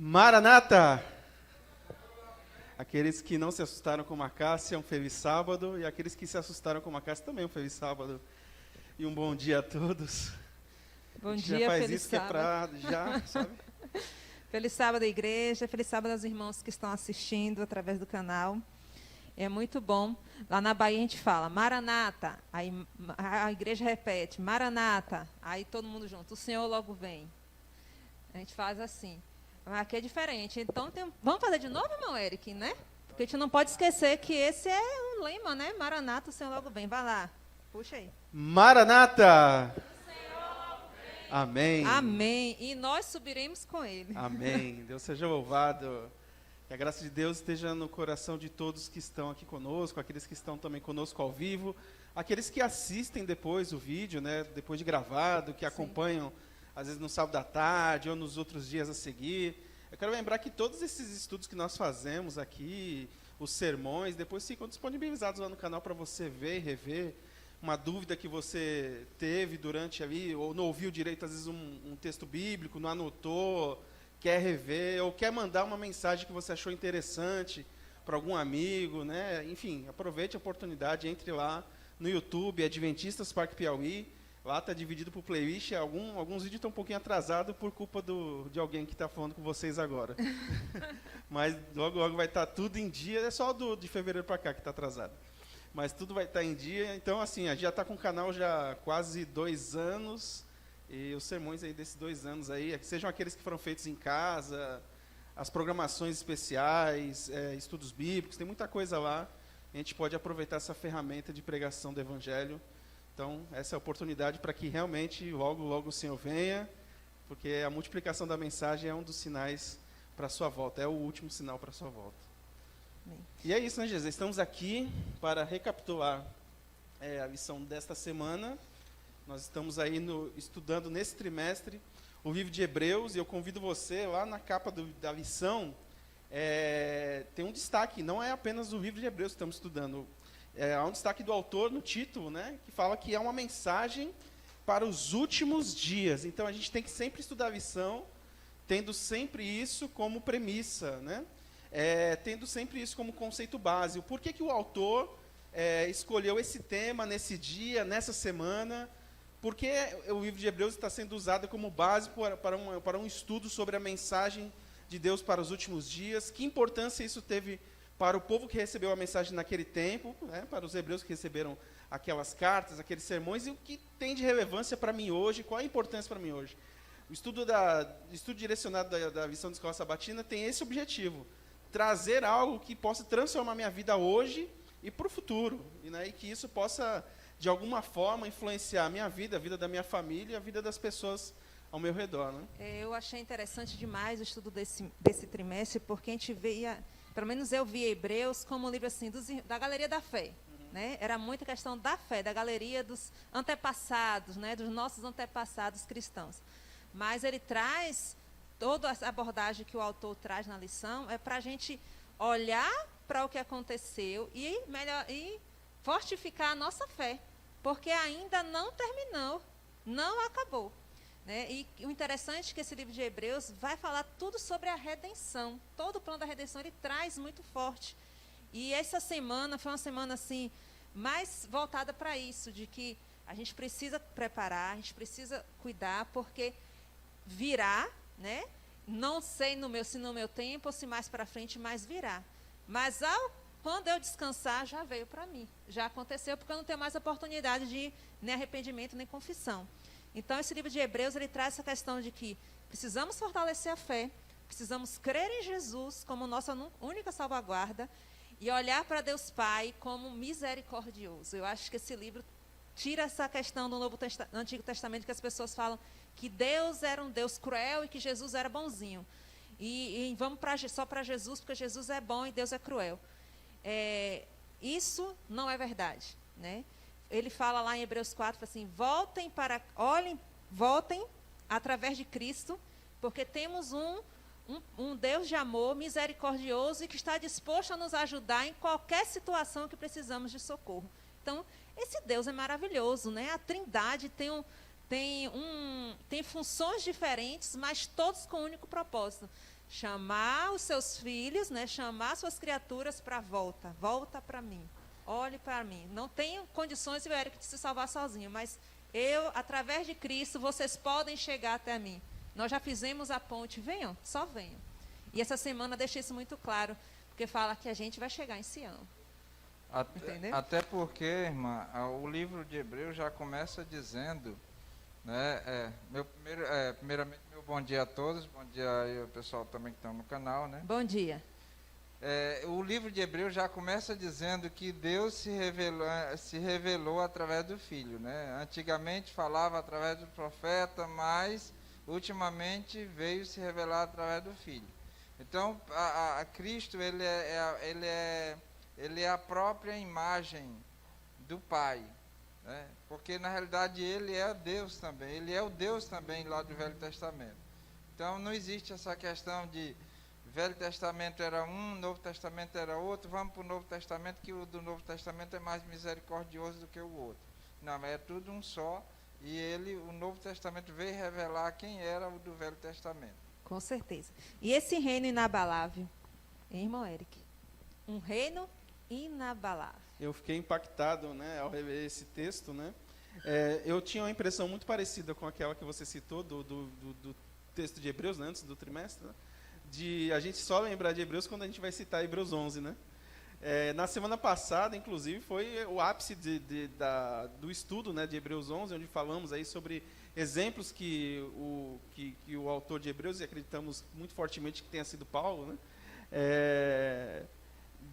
Maranata! Aqueles que não se assustaram com uma Cássia, um feliz sábado. E aqueles que se assustaram com uma Cássia, também um feliz sábado. E um bom dia a todos. Bom dia, dia, faz feliz isso sábado. Que é pra, já, sabe? Feliz sábado à igreja, feliz sábado aos irmãos que estão assistindo através do canal. É muito bom. Lá na Bahia a gente fala, Maranata. Aí a igreja repete, Maranata. Aí todo mundo junto, o Senhor logo vem. A gente faz assim. Mas aqui é diferente. Então, vamos fazer de novo, irmão Eric, né? Porque a gente não pode esquecer que esse é um lema, né? Maranata, o Senhor logo vem. Vai lá, puxa aí. Maranata! Amém. Amém. E nós subiremos com ele. Amém. Deus seja louvado. Que a graça de Deus esteja no coração de todos que estão aqui conosco, aqueles que estão também conosco ao vivo, aqueles que assistem depois o vídeo, né, depois de gravado, que acompanham, às vezes no sábado à tarde ou nos outros dias a seguir. Eu quero lembrar que todos esses estudos que nós fazemos aqui, os sermões, depois ficam disponibilizados lá no canal para você ver e rever. Uma dúvida que você teve durante ali, ou não ouviu direito, às vezes, um texto bíblico, não anotou, quer rever, ou quer mandar uma mensagem que você achou interessante para algum amigo, né? Enfim, aproveite a oportunidade, entre lá no YouTube, Adventistas Parque Piauí. Lá está dividido por playlist, alguns vídeos estão um pouquinho atrasados por culpa de alguém que está falando com vocês agora. Mas logo, logo vai estar tudo em dia, é só de fevereiro para cá que está atrasado. Mas tudo vai estar em dia, então assim, a gente já está com o canal já há quase 2 anos, e os sermões aí desses 2 anos aí, sejam aqueles que foram feitos em casa, as programações especiais, estudos bíblicos, tem muita coisa lá, a gente pode aproveitar essa ferramenta de pregação do Evangelho. Então, essa é a oportunidade para que realmente logo, logo o Senhor venha, porque a multiplicação da mensagem é um dos sinais para a sua volta, é o último sinal para a sua volta. Amém. E é isso, né, Jesus? Estamos aqui para recapitular a lição desta semana. Nós estamos aí estudando nesse trimestre o livro de Hebreus, e eu convido você, lá na capa da lição, tem um destaque, não é apenas o livro de Hebreus que estamos estudando. Há um destaque do autor no título, né, que fala que é uma mensagem para os últimos dias. Então, a gente tem que sempre estudar a lição, tendo sempre isso como premissa, né? Tendo sempre isso como conceito básico. Por que o autor escolheu esse tema nesse dia, nessa semana? Porque o livro de Hebreus está sendo usado como base para um estudo sobre a mensagem de Deus para os últimos dias. Que importância isso teve para o povo que recebeu a mensagem naquele tempo, né, para os hebreus que receberam aquelas cartas, aqueles sermões, e o que tem de relevância para mim hoje, qual a importância para mim hoje. O estudo direcionado da lição de escola sabatina tem esse objetivo, trazer algo que possa transformar minha vida hoje e para o futuro, e que isso possa, de alguma forma, influenciar a minha vida, a vida da minha família e a vida das pessoas ao meu redor. Né? Eu achei interessante demais o estudo desse trimestre, porque a gente via, pelo menos eu via Hebreus como um livro assim, da galeria da fé. Né? Era muita questão da fé, da galeria dos antepassados, né? Dos nossos antepassados cristãos. Mas ele traz, toda essa abordagem que o autor traz na lição, é para a gente olhar para o que aconteceu e fortificar a nossa fé, porque ainda não terminou, não acabou. Né? E o interessante é que esse livro de Hebreus vai falar tudo sobre a redenção, todo o plano da redenção ele traz muito forte. E essa semana foi uma semana assim, mais voltada para isso, de que a gente precisa preparar, a gente precisa cuidar, porque virá, né? Não sei se no meu tempo ou se mais para frente, mas virá. Mas quando eu descansar, já veio para mim, já aconteceu, porque eu não tenho mais oportunidade de nem arrependimento, nem confissão. Então, esse livro de Hebreus, ele traz essa questão de que precisamos fortalecer a fé, precisamos crer em Jesus como nossa única salvaguarda e olhar para Deus Pai como misericordioso. Eu acho que esse livro tira essa questão do Antigo Testamento, que as pessoas falam que Deus era um Deus cruel e que Jesus era bonzinho. E vamos só para Jesus, porque Jesus é bom e Deus é cruel. Isso não é verdade, né? Ele fala lá em Hebreus 4, assim, voltem através de Cristo, porque temos um Deus de amor misericordioso e que está disposto a nos ajudar em qualquer situação que precisamos de socorro. Então, esse Deus é maravilhoso, né? A Trindade tem funções diferentes, mas todos com um único propósito. chamar os seus filhos, né, chamar suas criaturas para volta para mim, olhe para mim. Não tenho condições, Eric, de se salvar sozinho, mas eu, através de Cristo, vocês podem chegar até mim. Nós já fizemos a ponte, venham, só venham. E essa semana deixei isso muito claro, porque fala que a gente vai chegar em Sião. Até porque, irmã, o livro de Hebreus já começa dizendo, né, primeiramente, meu bom dia a todos, bom dia aí ao pessoal também que estão no canal, né? Bom dia. O livro de Hebreus já começa dizendo que Deus se revelou através do Filho, né? Antigamente falava através do profeta, mas ultimamente veio se revelar através do Filho. Então, a Cristo, ele é a própria imagem do Pai, né? Porque na realidade ele é Deus também, ele é o Deus também lá do Velho Testamento. Então não existe essa questão de Velho Testamento era um, Novo Testamento era outro, vamos para o Novo Testamento, que o do Novo Testamento é mais misericordioso do que o outro. Não, é tudo um só, e o Novo Testamento veio revelar quem era o do Velho Testamento. Com certeza. E esse reino inabalável, hein, irmão Eric? Um reino inabalável. Eu fiquei impactado, né, ao rever esse texto, né? Eu tinha uma impressão muito parecida com aquela que você citou do texto de Hebreus, né, antes do trimestre, né? De a gente só lembrar de Hebreus quando a gente vai citar Hebreus 11, né? Na semana passada, inclusive, foi o ápice do estudo, né, de Hebreus 11, onde falamos aí sobre exemplos que o autor de Hebreus, e acreditamos muito fortemente que tenha sido Paulo, né,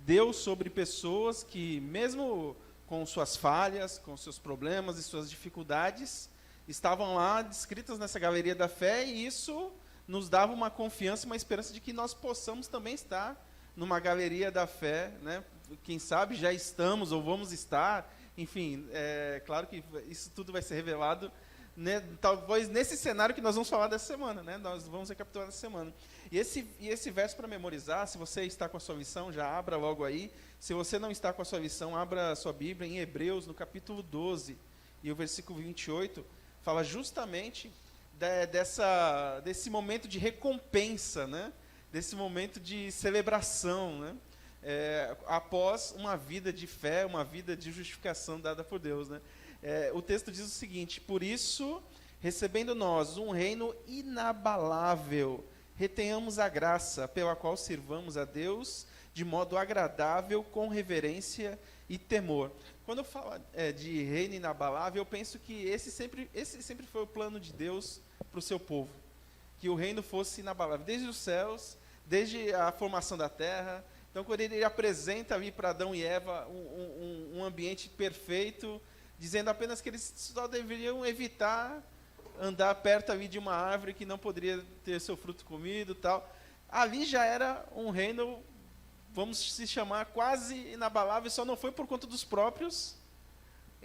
deu sobre pessoas que, mesmo com suas falhas, com seus problemas e suas dificuldades, estavam lá descritas nessa galeria da fé, e isso nos dava uma confiança e uma esperança de que nós possamos também estar numa galeria da fé, né? Quem sabe já estamos ou vamos estar, enfim, claro que isso tudo vai ser revelado, né, talvez nesse cenário que nós vamos falar dessa semana, né? Nós vamos recapitular essa semana. E esse verso para memorizar, se você está com a sua lição, já abra logo aí. Se você não está com a sua lição, abra a sua Bíblia em Hebreus, no capítulo 12, e o versículo 28, fala justamente desse momento de recompensa, né? Desse momento de celebração, né? Após uma vida de fé, uma vida de justificação dada por Deus, né? O texto diz o seguinte: por isso, recebendo nós um reino inabalável, retenhamos a graça pela qual sirvamos a Deus de modo agradável, com reverência e temor. Quando eu falo de reino inabalável, eu penso que esse sempre foi o plano de Deus para o seu povo, que o reino fosse inabalável, desde os céus, desde a formação da terra. Então, quando ele apresenta ali para Adão e Eva um ambiente perfeito, dizendo apenas que eles só deveriam evitar andar perto ali de uma árvore que não poderia ter seu fruto comido, tal. Ali já era um reino, vamos se chamar, quase inabalável, só não foi por conta dos próprios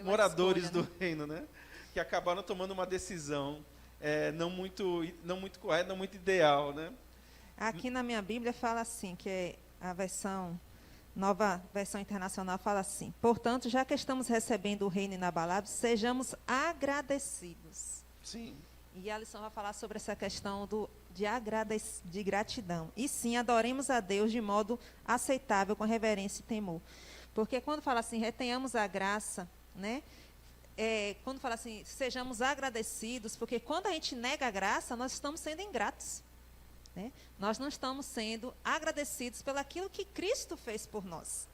moradores escolha, né, do reino, né? Que acabaram tomando uma decisão não muito correta, não muito ideal, né? Aqui na minha Bíblia fala assim, que é a nova versão internacional fala assim: portanto, já que estamos recebendo o reino inabalável, sejamos agradecidos. Sim. E a lição vai falar sobre essa questão de gratidão. E sim, adoremos a Deus de modo aceitável, com reverência e temor. Porque quando fala assim, retenhamos a graça, né? Quando fala assim, sejamos agradecidos, porque quando a gente nega a graça, nós estamos sendo ingratos, né? Nós não estamos sendo agradecidos pelo aquilo que Cristo fez por nós.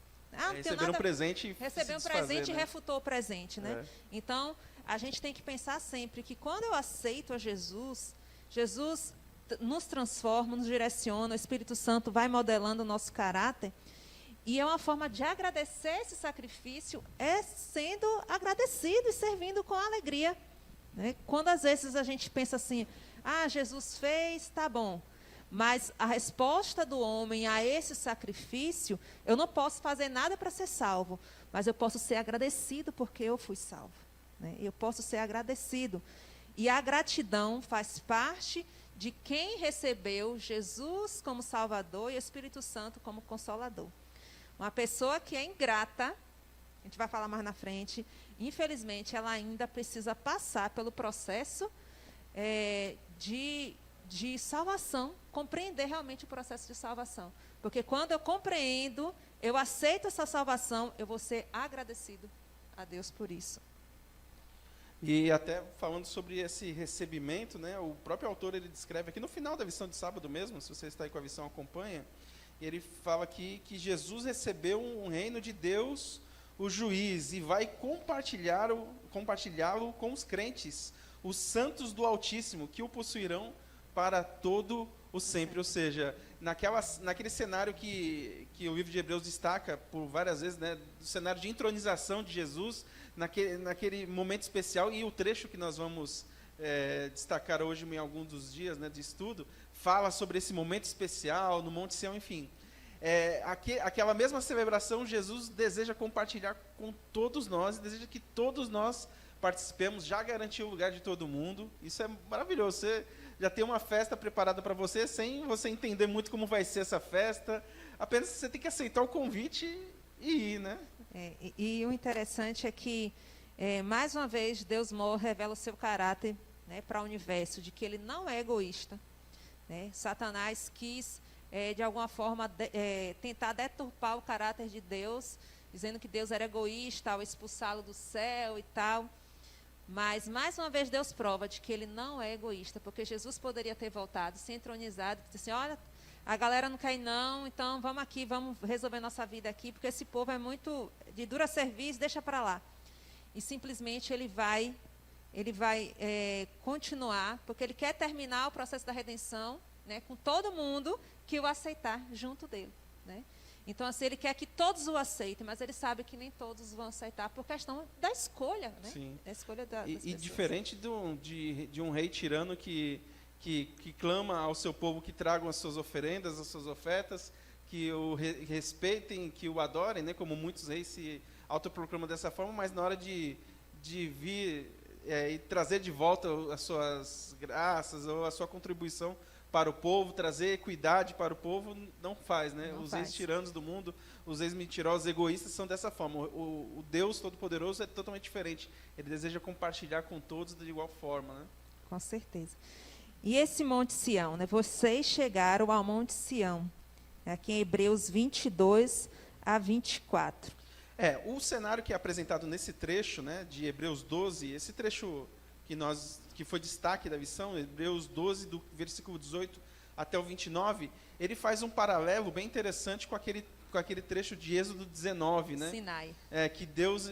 Receber um presente e recebeu um presente e refutou o presente, né? Então, a gente tem que pensar sempre que quando eu aceito a Jesus, Jesus nos transforma, nos direciona, o Espírito Santo vai modelando o nosso caráter, e é uma forma de agradecer esse sacrifício, sendo agradecido e servindo com alegria, né? Quando às vezes a gente pensa assim, Jesus fez, tá bom, mas a resposta do homem a esse sacrifício, eu não posso fazer nada para ser salvo, mas eu posso ser agradecido porque eu fui salvo, né? Eu posso ser agradecido. E a gratidão faz parte de quem recebeu Jesus como Salvador e o Espírito Santo como Consolador. Uma pessoa que é ingrata, a gente vai falar mais na frente, infelizmente ela ainda precisa passar pelo processo de de salvação, compreender realmente o processo de salvação. Porque quando eu compreendo, eu aceito essa salvação, eu vou ser agradecido a Deus por isso. E até falando sobre esse recebimento, né, o próprio autor ele descreve aqui no final da lição de sábado mesmo, se você está aí com a lição, acompanha, ele fala aqui que Jesus recebeu um reino de Deus, o juiz, e vai compartilhá-lo com os crentes, os santos do Altíssimo, que o possuirão para todo o sempre. Ou seja, naquele cenário que o livro de Hebreus destaca por várias vezes, né, do cenário de entronização de Jesus, naquele momento especial, e o trecho que nós vamos destacar hoje em alguns dos dias, né, de estudo, fala sobre esse momento especial no Monte Sião, enfim. Aquela mesma celebração, Jesus deseja compartilhar com todos nós, deseja que todos nós participemos, já garantiu o lugar de todo mundo. Isso é maravilhoso. Você já tem uma festa preparada para você, sem você entender muito como vai ser essa festa, apenas você tem que aceitar o convite e ir, né? E o interessante é que, mais uma vez, Deus revela o seu caráter, né, para o universo, de que ele não é egoísta. Né? Satanás quis, de alguma forma, tentar deturpar o caráter de Deus, dizendo que Deus era egoísta ao expulsá-lo do céu e tal. Mas, mais uma vez, Deus prova de que ele não é egoísta, porque Jesus poderia ter voltado, se entronizado, e disse assim, olha, a galera não quer ir não, então vamos aqui, vamos resolver nossa vida aqui, porque esse povo é muito de dura serviço, deixa para lá. E simplesmente ele vai continuar, porque ele quer terminar o processo da redenção, né, com todo mundo que o aceitar junto dele. Né? Então, assim, ele quer que todos o aceitem, mas ele sabe que nem todos vão aceitar por questão da escolha, né? Sim. Da escolha das pessoas. E diferente de um rei tirano que clama ao seu povo que tragam as suas oferendas, as suas ofertas, que o respeitem, que o adorem, né? Como muitos reis se autoproclamam dessa forma, mas na hora de vir e trazer de volta as suas graças ou a sua contribuição para o povo, trazer equidade para o povo, não faz, né? Os reis tiranos do mundo, os reis mentirosos, egoístas, são dessa forma. O Deus Todo-Poderoso é totalmente diferente. Ele deseja compartilhar com todos de igual forma, né? Com certeza. E esse Monte Sião, né? Vocês chegaram ao Monte Sião, aqui em Hebreus 22 a 24. O cenário que é apresentado nesse trecho, né, de Hebreus 12, esse trecho que foi destaque da lição, Hebreus 12, do versículo 18 até o 29, ele faz um paralelo bem interessante com aquele trecho de Êxodo 19, né? Sinai. Que Deus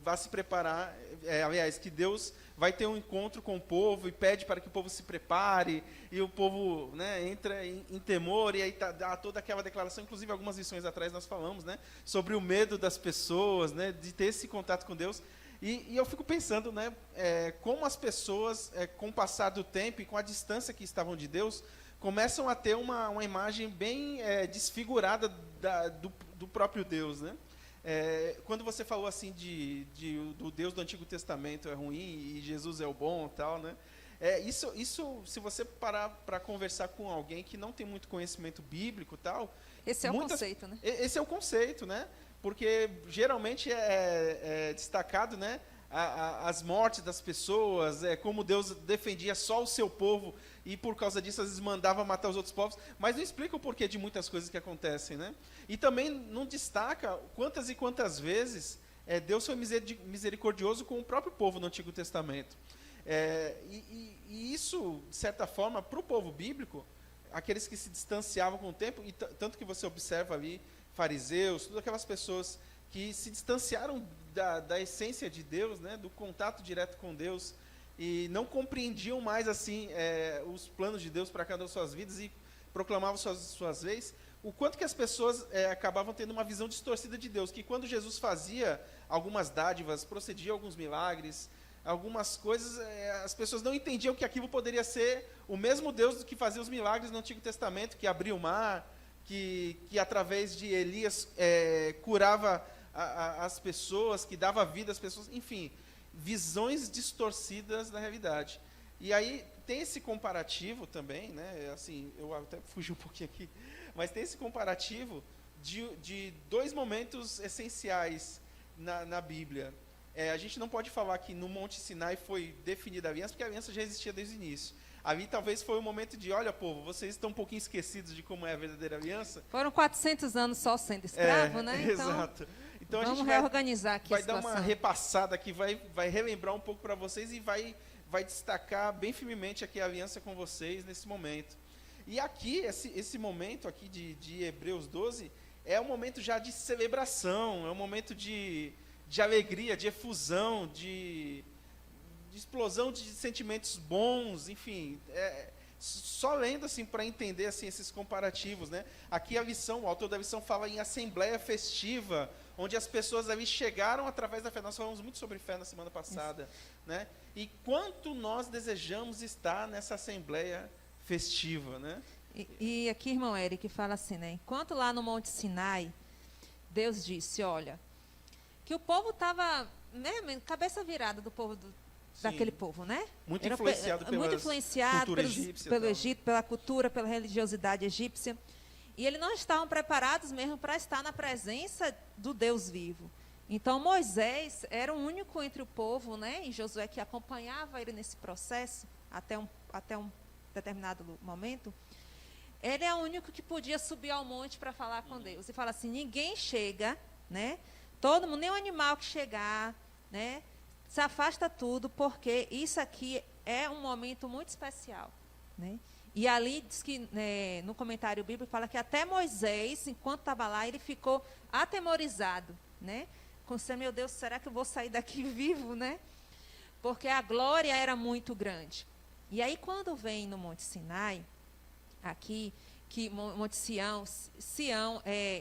vai se preparar, aliás, que Deus vai ter um encontro com o povo e pede para que o povo se prepare, e o povo, né, entra em temor, e aí dá toda aquela declaração. Inclusive, algumas lições atrás nós falamos, né, sobre o medo das pessoas, né, de ter esse contato com Deus. E eu fico pensando, né, como as pessoas, com o passar do tempo e com a distância que estavam de Deus, começam a ter uma imagem bem desfigurada do próprio Deus, né? Quando você falou assim do Deus do Antigo Testamento é ruim e Jesus é o bom, tal, né? Isso, se você parar para conversar com alguém que não tem muito conhecimento bíblico, tal, esse é o conceito, né? Esse é o conceito, né? Porque geralmente é destacado, né, as mortes das pessoas, como Deus defendia só o seu povo e por causa disso às vezes mandava matar os outros povos, mas não explica o porquê de muitas coisas que acontecem, né? E também não destaca quantas e quantas vezes Deus foi misericordioso com o próprio povo no Antigo Testamento. E isso, de certa forma, para o povo bíblico, aqueles que se distanciavam com o tempo, e tanto que você observa ali, fariseus, todas aquelas pessoas que se distanciaram da essência de Deus, né, do contato direto com Deus, e não compreendiam mais assim os planos de Deus para cada uma das suas vidas e proclamavam suas leis, o quanto que as pessoas acabavam tendo uma visão distorcida de Deus, que quando Jesus fazia algumas dádivas, procedia alguns milagres, algumas coisas, as pessoas não entendiam que aquilo poderia ser o mesmo Deus que fazia os milagres no Antigo Testamento, que abria o mar, que através de Elias curava as pessoas, que dava vida às pessoas, enfim, visões distorcidas da realidade. E aí tem esse comparativo também, né? Assim, eu até fugi um pouquinho aqui, mas tem esse comparativo de dois momentos essenciais na Bíblia. A gente não pode falar que no Monte Sinai foi definida a aliança, porque a aliança já existia desde o início. Ali talvez foi o momento de, olha, povo, vocês estão um pouquinho esquecidos de como é a verdadeira aliança. Foram 400 anos só sendo escravo, né? Então, exato. Então a vamos gente reorganizar aqui vai a dar situação. uma repassada aqui, vai relembrar um pouco para vocês e vai destacar bem firmemente aqui a aliança com vocês nesse momento. E aqui, esse momento aqui de Hebreus 12, é um momento já de celebração, é um momento de alegria, de efusão, de explosão de sentimentos bons, enfim, só lendo assim para entender assim esses comparativos, né? Aqui a lição, o autor da lição fala em assembleia festiva, onde as pessoas ali chegaram através da fé. Nós falamos muito sobre fé na semana passada, né? E quanto nós desejamos estar nessa assembleia festiva, né? E aqui, irmão Eric, fala assim, né? Enquanto lá no Monte Sinai, Deus disse, olha, que o povo estava, né, cabeça virada do povo daquele povo, né? Muito influenciado pelo Egito, pela cultura, pela religiosidade egípcia. E eles não estavam preparados mesmo para estar na presença do Deus vivo. Então, Moisés era o único entre o povo, né, e Josué, que acompanhava ele nesse processo, até um determinado momento. Ele é o único que podia subir ao monte para falar com Deus. E fala assim, ninguém chega, né? Todo mundo, nem o animal que chegar, né? Se afasta tudo, porque isso aqui é um momento muito especial, né? E ali diz que, né, no comentário bíblico, fala que até Moisés, enquanto estava lá, ele ficou atemorizado, né? Com ser, meu Deus, será que eu vou sair daqui vivo, né? Porque a glória era muito grande. E aí, quando vem no Monte Sinai, aqui, que Monte Sião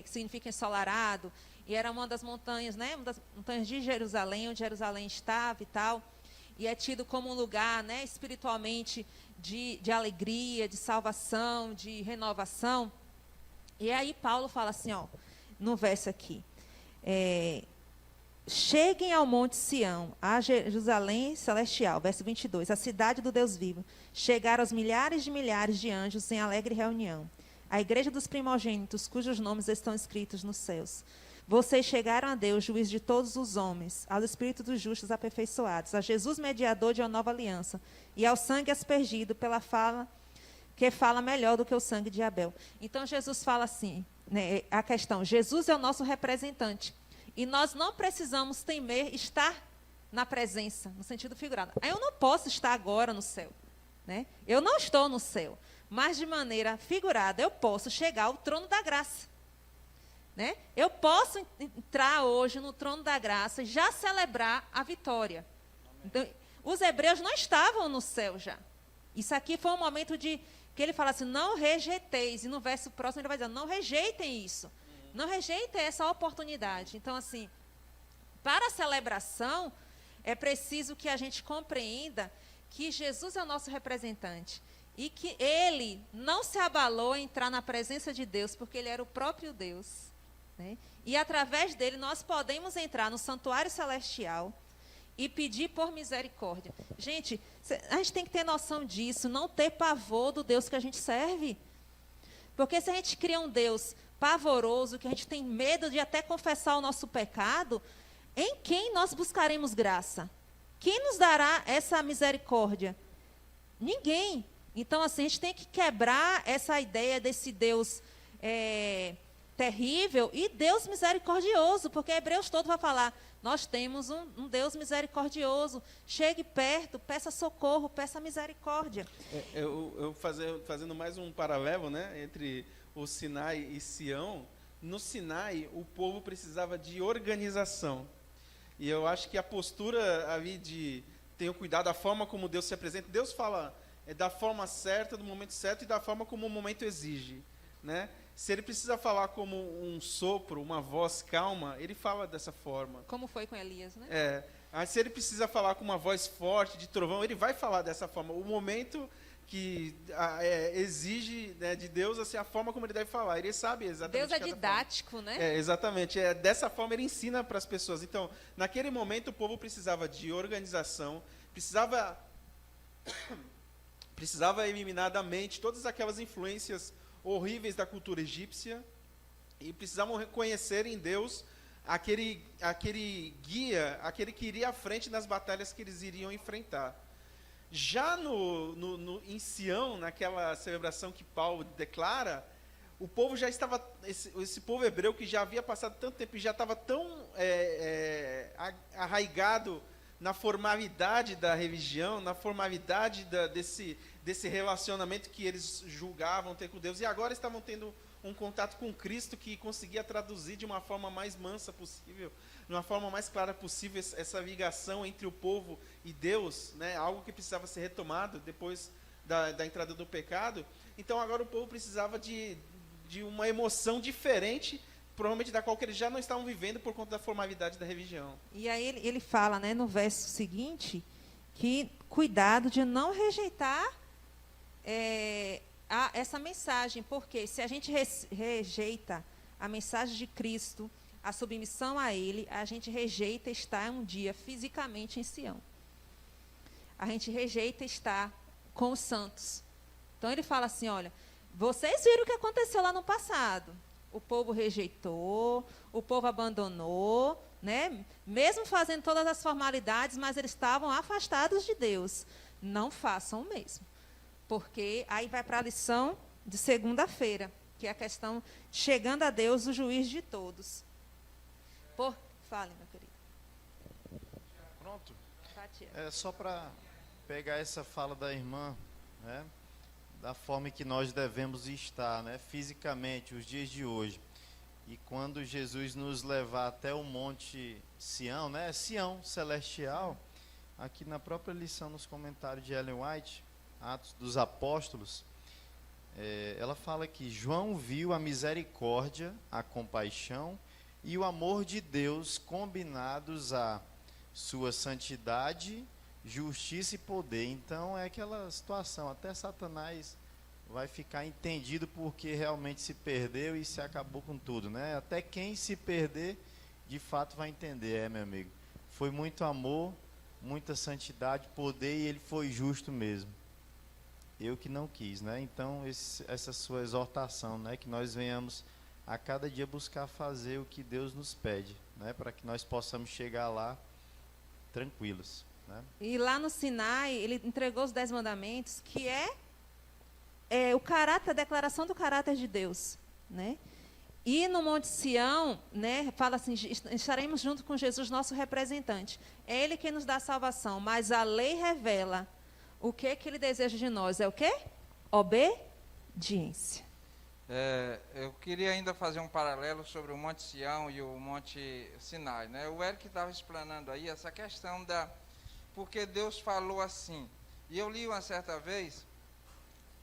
significa ensolarado, e era uma das montanhas, né, uma das montanhas de Jerusalém, onde Jerusalém estava e tal, e é tido como um lugar, né, espiritualmente de alegria, de salvação, de renovação. E aí Paulo fala assim, ó, no verso aqui, cheguem ao Monte Sião, a Jerusalém celestial, verso 22, a cidade do Deus vivo. Chegaram os milhares de anjos em alegre reunião. A igreja dos primogênitos, cujos nomes estão escritos nos céus. Vocês chegaram a Deus, juiz de todos os homens, ao Espírito dos justos aperfeiçoados, a Jesus, mediador de uma nova aliança, e ao sangue aspergido pela fala, que fala melhor do que o sangue de Abel. Então, Jesus fala assim, né, a questão, Jesus é o nosso representante. E nós não precisamos temer estar na presença, no sentido figurado. Eu não posso estar agora no céu, né? Eu não estou no céu, mas de maneira figurada eu posso chegar ao trono da graça, né? Eu posso entrar hoje no trono da graça e já celebrar a vitória. Então, os hebreus não estavam no céu já. Isso aqui foi um momento que ele fala assim, não rejeiteis. E no verso próximo ele vai dizer, não rejeitem isso. Não rejeitem essa oportunidade. Então, assim, para a celebração, é preciso que a gente compreenda que Jesus é o nosso representante. E que ele não se abalou em entrar na presença de Deus, porque ele era o próprio Deus, né? E através dele nós podemos entrar no santuário celestial e pedir por misericórdia. Gente, a gente tem que ter noção disso, não ter pavor do Deus que a gente serve. Porque se a gente cria um Deus pavoroso, que a gente tem medo de até confessar o nosso pecado, em quem nós buscaremos graça? Quem nos dará essa misericórdia? Ninguém. Então, assim, a gente tem que quebrar essa ideia desse Deus terrível e Deus misericordioso, porque Hebreus todo vai falar, nós temos um Deus misericordioso, chegue perto, peça socorro, peça misericórdia. Eu fazendo mais um paralelo, né, entre o Sinai e Sião, no Sinai o povo precisava de organização. E eu acho que a postura ali de tenha cuidado da forma como Deus se apresenta, Deus fala da forma certa, do momento certo e da forma como o momento exige, né? Se ele precisa falar como um sopro, uma voz calma, ele fala dessa forma. Como foi com Elias, né? Se ele precisa falar com uma voz forte, de trovão, ele vai falar dessa forma. O momento que exige, né, de Deus, assim, a forma como ele deve falar. Ele sabe exatamente. Deus é didático, forma. Né? Exatamente. Dessa forma ele ensina para as pessoas. Então, naquele momento o povo precisava de organização, precisava eliminar da mente todas aquelas influências horríveis da cultura egípcia e precisavam reconhecer em Deus aquele guia, aquele que iria à frente nas batalhas que eles iriam enfrentar. Já em Sião, naquela celebração que Paulo declara, o povo já estava, esse povo hebreu que já havia passado tanto tempo e já estava tão arraigado na formalidade da religião, na formalidade desse relacionamento que eles julgavam ter com Deus, e agora estavam tendo um contato com Cristo que conseguia traduzir de uma forma mais mansa possível, de uma forma mais clara possível, essa ligação entre o povo e Deus, né? Algo que precisava ser retomado depois da entrada do pecado. Então agora o povo precisava de uma emoção diferente, provavelmente da qual que eles já não estavam vivendo por conta da formalidade da religião. E aí ele fala, né, no verso seguinte, que cuidado de não rejeitar essa mensagem, porque se a gente rejeita a mensagem de Cristo, a submissão a Ele, a gente rejeita estar um dia fisicamente em Sião. A gente rejeita estar com os santos. Então ele fala assim, olha, vocês viram o que aconteceu lá no passado. O povo rejeitou, o povo abandonou, né? Mesmo fazendo todas as formalidades, mas eles estavam afastados de Deus. Não façam o mesmo. Porque aí vai para a lição de segunda-feira, que é a questão de chegando a Deus, o juiz de todos. Fale, meu querido. Pronto? Fatia. É só para pegar essa fala da irmã, né? Da forma que nós devemos estar, né? Fisicamente, os dias de hoje. E quando Jesus nos levar até o Monte Sião, né? Sião celestial, aqui na própria lição, nos comentários de Ellen White, Atos dos Apóstolos, ela fala que João viu a misericórdia, a compaixão e o amor de Deus combinados a sua santidade, justiça e poder. Então é aquela situação, até Satanás vai ficar entendido porque realmente se perdeu e se acabou com tudo, né? Até quem se perder, de fato vai entender, meu amigo. Foi muito amor, muita santidade, poder, e ele foi justo mesmo. Eu que não quis, né? Então essa sua exortação, né? Que nós venhamos a cada dia buscar fazer o que Deus nos pede, né? Para que nós possamos chegar lá tranquilos, né? E lá no Sinai, ele entregou os 10 mandamentos, que é o caráter, a declaração do caráter de Deus, né? E no Monte Sião, né, fala assim, estaremos junto com Jesus, nosso representante. É Ele quem nos dá a salvação, mas a lei revela o que ele deseja de nós. É o quê? Obediência. Eu queria ainda fazer um paralelo sobre o Monte Sião e o Monte Sinai, né? O Eric estava explanando aí essa questão porque Deus falou assim. E eu li uma certa vez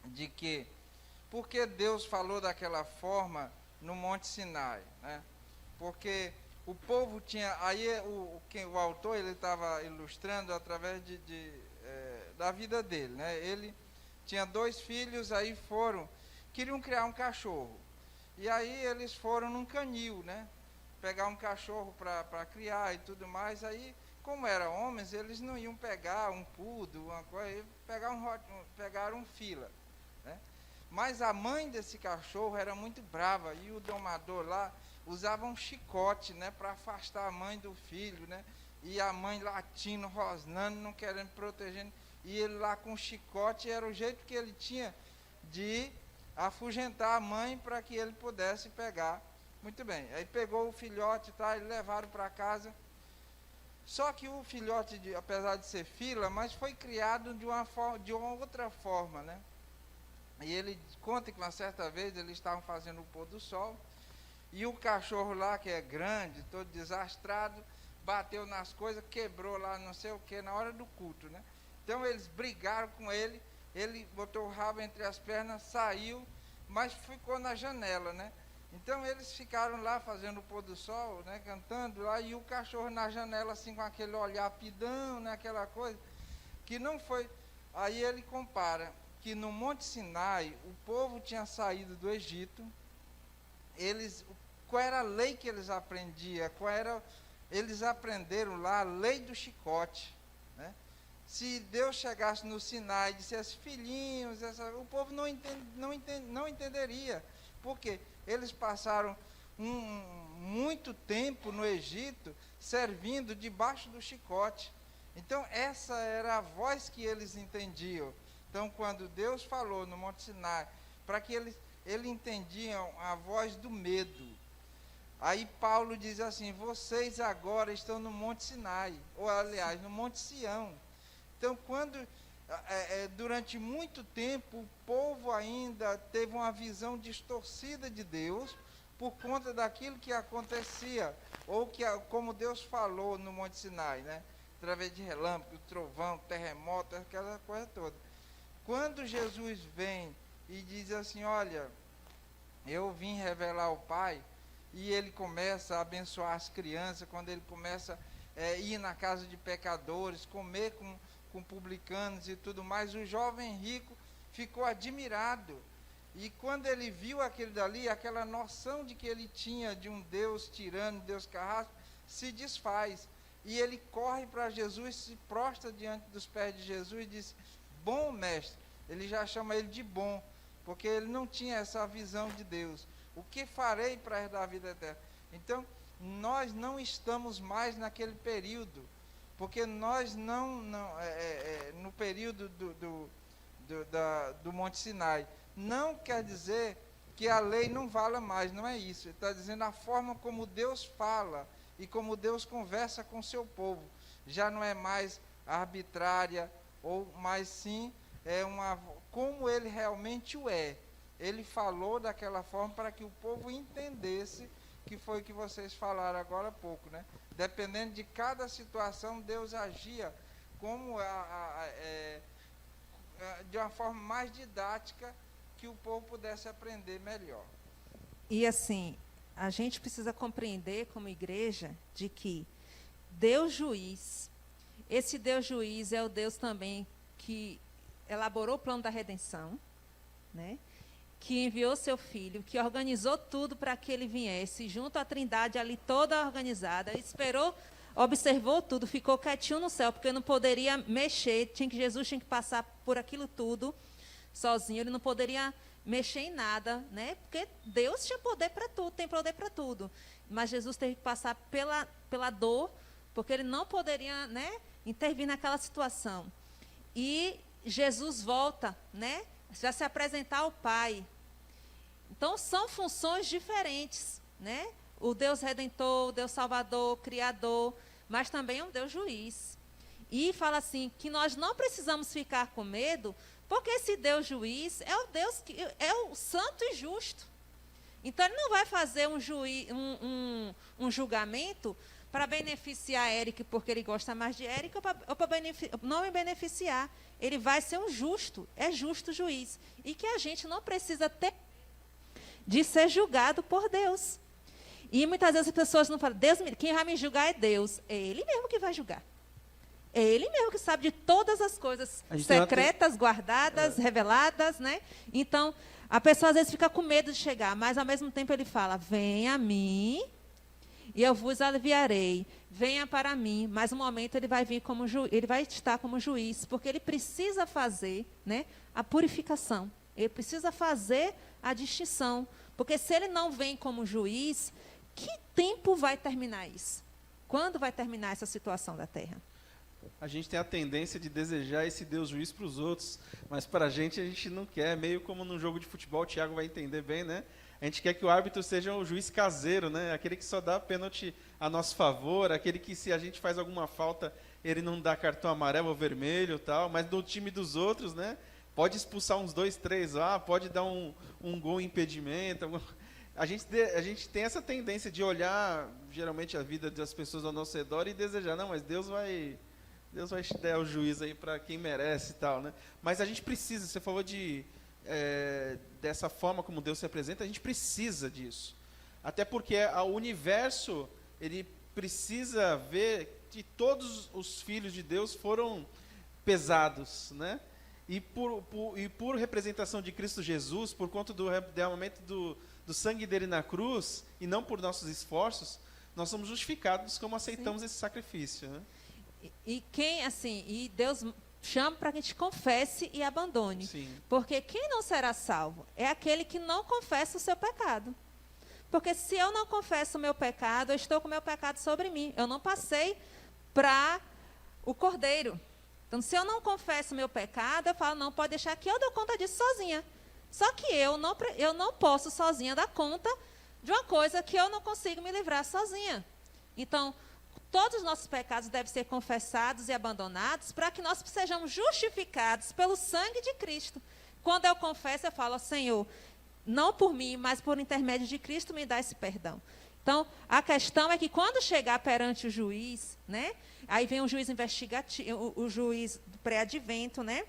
de que porque Deus falou daquela forma no Monte Sinai, né? Porque o povo tinha, aí o autor ele estava ilustrando através da vida dele, né? Ele tinha 2 filhos, aí queriam criar um cachorro, e aí eles foram num canil, né? Pegar um cachorro para criar e tudo mais. Aí, como eram homens, eles não iam pegar um poodle, uma coisa, pegaram um fila, né? Mas a mãe desse cachorro era muito brava, e o domador lá usava um chicote, né, para afastar a mãe do filho, né? E a mãe latindo, rosnando, não querendo proteger, e ele lá com o chicote, era o jeito que ele tinha de afugentar a mãe para que ele pudesse pegar. Muito bem, aí pegou o filhote, tá, e levaram para casa. Só que o filhote, apesar de ser fila, mas foi criado de uma outra forma, né? E ele conta que uma certa vez eles estavam fazendo o pôr do sol, e o cachorro lá, que é grande, todo desastrado, bateu nas coisas, quebrou lá não sei o que, na hora do culto, né? Então eles brigaram com ele, ele botou o rabo entre as pernas, saiu, mas ficou na janela, né? Então eles ficaram lá fazendo o pôr do sol, né, cantando lá, e o cachorro na janela, assim, com aquele olhar pidão, né, aquela coisa, que não foi. Aí ele compara que no Monte Sinai, o povo tinha saído do Egito, qual era a lei que eles aprendiam? Eles aprenderam lá a lei do chicote, né? Se Deus chegasse no Sinai e dissesse, filhinhos, o povo não entenderia. Por quê? Eles passaram muito tempo no Egito servindo debaixo do chicote. Então, essa era a voz que eles entendiam. Então, quando Deus falou no Monte Sinai, para que eles entendiam a voz do medo. Aí Paulo diz assim: vocês agora estão no Monte Sinai, ou aliás, no Monte Sião. Então, durante muito tempo, o povo ainda teve uma visão distorcida de Deus, por conta daquilo que acontecia, ou como Deus falou no Monte Sinai, né? Através de relâmpago, trovão, terremoto, aquela coisa toda. Quando Jesus vem e diz assim: olha, eu vim revelar ao Pai, e ele começa a abençoar as crianças, quando ele começa a ir na casa de pecadores, comer com publicanos e tudo mais, o jovem rico ficou admirado. E quando ele viu aquilo dali, aquela noção de que ele tinha de um Deus tirano, Deus carrasco, se desfaz. E ele corre para Jesus, se prostra diante dos pés de Jesus e diz: bom mestre. Ele já chama ele de bom, porque ele não tinha essa visão de Deus. O que farei para herdar a vida eterna? Então, nós não estamos mais naquele período, porque nós no período do Monte Sinai, não quer dizer que a lei não vala mais, não é isso. Ele está dizendo a forma como Deus fala e como Deus conversa com o seu povo. Já não é mais arbitrária, mas sim como ele realmente o é. Ele falou daquela forma para que o povo entendesse, que foi o que vocês falaram agora há pouco, né? Dependendo de cada situação, Deus agia como de uma forma mais didática, que o povo pudesse aprender melhor. E assim, a gente precisa compreender como igreja de que Deus juiz, esse Deus juiz é o Deus também que elaborou o plano da redenção, né? Que enviou seu filho, que organizou tudo para que ele viesse, junto à Trindade ali toda organizada, esperou, observou tudo, ficou quietinho no céu, porque não poderia mexer, Jesus tinha que passar por aquilo tudo sozinho, ele não poderia mexer em nada, né? Porque Deus tinha poder para tudo, tem poder para tudo. Mas Jesus teve que passar pela dor, porque ele não poderia, né, intervir naquela situação. E Jesus volta, né, já se apresentar ao Pai. Então, são funções diferentes, né? O Deus Redentor, o Deus Salvador, Criador, mas também é um Deus juiz. E fala assim, que nós não precisamos ficar com medo, porque esse Deus juiz é o Deus que é o santo e justo. Então, ele não vai fazer um julgamento para beneficiar Eric, porque ele gosta mais de Eric, ou para não me beneficiar. Ele vai ser um justo, é justo juiz. E que a gente não precisa ter de ser julgado por Deus. E muitas vezes as pessoas não falam: Deus, quem vai me julgar é Deus. É Ele mesmo que vai julgar. É Ele mesmo que sabe de todas as coisas secretas, guardadas, reveladas, né? Então, a pessoa às vezes fica com medo de chegar, mas ao mesmo tempo ele fala: venha a mim e eu vos aliviarei. Venha para mim. Mas no momento ele vai vir como ele vai estar como juiz, porque ele precisa fazer, né, a purificação. Ele precisa fazer a distinção, porque se ele não vem como juiz, que tempo vai terminar isso? Quando vai terminar essa situação da terra? A gente tem a tendência de desejar esse Deus juiz para os outros, mas para a gente não quer. Meio como num jogo de futebol, o Thiago vai entender bem, né? A gente quer que o árbitro seja o juiz caseiro, né? Aquele que só dá pênalti a nosso favor, aquele que, se a gente faz alguma falta, ele não dá cartão amarelo ou vermelho, tal. Mas no time dos outros, né? Pode expulsar uns 2, 3 lá, pode dar um gol impedimento. A gente tem essa tendência de olhar, geralmente, a vida das pessoas ao nosso redor e desejar: não, mas Deus vai dar o juízo aí para quem merece e tal, né? Mas a gente precisa, você falou dessa forma como Deus se apresenta, a gente precisa disso. Até porque o universo, ele precisa ver que todos os filhos de Deus foram pesados, né? E por representação de Cristo Jesus, por conta do derramamento do sangue dele na cruz, e não por nossos esforços, nós somos justificados como aceitamos esse sacrifício, né? E Deus chama para que a gente confesse e abandone. Sim. Porque quem não será salvo é aquele que não confessa o seu pecado. Porque se eu não confesso o meu pecado, eu estou com o meu pecado sobre mim. Eu não passei para o Cordeiro. Então, se eu não confesso meu pecado, eu falo, não, pode deixar que eu dou conta disso sozinha. Só que eu não posso sozinha dar conta de uma coisa que eu não consigo me livrar sozinha. Então, todos os nossos pecados devem ser confessados e abandonados para que nós sejamos justificados pelo sangue de Cristo. Quando eu confesso, eu falo, Senhor, não por mim, mas por intermédio de Cristo, me dá esse perdão. Então, a questão é que quando chegar perante o juiz, né? Aí vem o juiz investigativo, o juiz do pré-advento, né?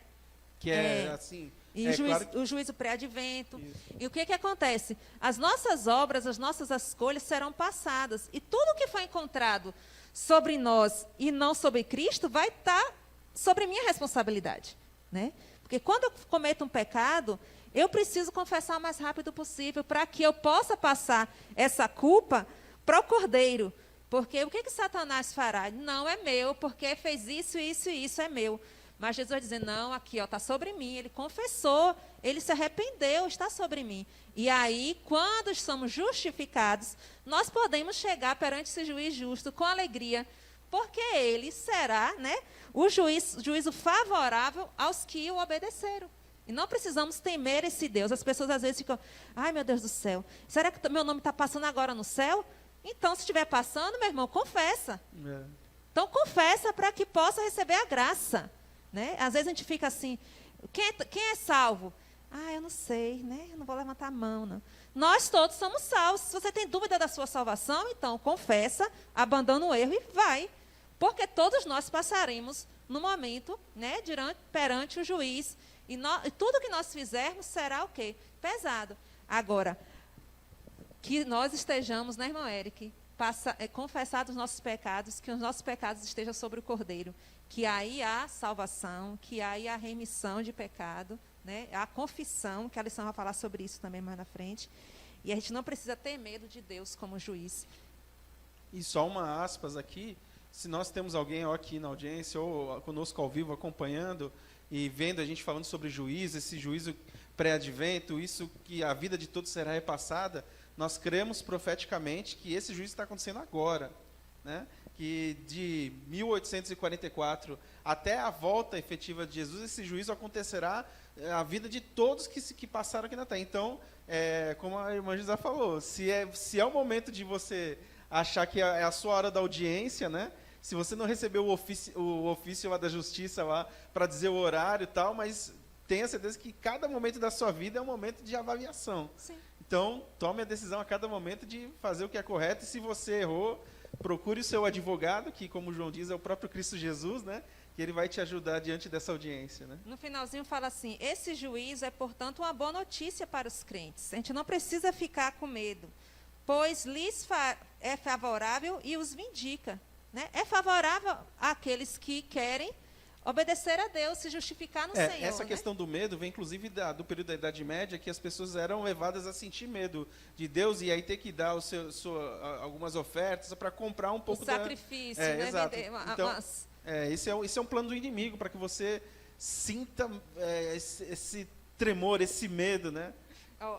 Que é assim... E o juízo pré-advento. Isso. E o que acontece? As nossas obras, as nossas escolhas serão passadas. E tudo que foi encontrado sobre nós e não sobre Cristo vai estar sobre minha responsabilidade. Né? Porque quando eu cometo um pecado, eu preciso confessar o mais rápido possível para que eu possa passar essa culpa para o Cordeiro. Porque o que Satanás fará? Não é meu, porque fez isso, isso e isso é meu. Mas Jesus vai dizer, não, aqui está sobre mim. Ele confessou, ele se arrependeu, está sobre mim. E aí, quando somos justificados, nós podemos chegar perante esse juiz justo com alegria, porque ele será, né, o juízo favorável aos que o obedeceram. E não precisamos temer esse Deus. As pessoas às vezes ficam, ai meu Deus do céu, será que meu nome está passando agora no céu? Então, se estiver passando, meu irmão, confessa. É. Então, confessa para que possa receber a graça. Né? Às vezes a gente fica assim, quem é salvo? Ah, eu não sei, né? Eu não vou levantar a mão, não. Nós todos somos salvos. Se você tem dúvida da sua salvação, então confessa, abandona o erro e vai. Porque todos nós passaremos no momento, né, perante o juiz. E tudo que nós fizermos será o quê? Pesado. Agora, que nós estejamos, né, irmão Eric, confessados os nossos pecados, que os nossos pecados estejam sobre o Cordeiro. Que aí há salvação, que aí há remissão de pecado, né? A confissão, que a lição vai falar sobre isso também mais na frente. E a gente não precisa ter medo de Deus como juiz. E só uma aspas aqui, se nós temos alguém aqui na audiência ou conosco ao vivo acompanhando e vendo a gente falando sobre juízo, esse juízo pré-advento, isso que a vida de todos será repassada, nós cremos profeticamente que esse juízo está acontecendo agora, né? Que de 1844 até a volta efetiva de Jesus, esse juízo acontecerá a vida de todos que passaram aqui na Terra. Então, como a irmã Gisá falou, se é o momento de você achar que é a sua hora da audiência, né? Se você não recebeu o ofício lá da justiça lá para dizer o horário e tal, mas tenha certeza que cada momento da sua vida é um momento de avaliação. Sim. Então, tome a decisão a cada momento de fazer o que é correto, e se você errou, procure o seu advogado, que, como o João diz, é o próprio Cristo Jesus, né? Que ele vai te ajudar diante dessa audiência, né? No finalzinho fala assim, esse juízo é, portanto, uma boa notícia para os crentes. A gente não precisa ficar com medo, pois lhes é favorável e os vindica. Né? É favorável àqueles que querem obedecer a Deus, se justificar no Senhor. Essa né? questão do medo vem, inclusive, do período da Idade Média, que as pessoas eram levadas a sentir medo de Deus e aí ter que dar algumas ofertas para comprar um pouco o sacrifício, da... né? Exato. Vender Então, esse é um plano do inimigo, para que você sinta esse tremor, esse medo, né?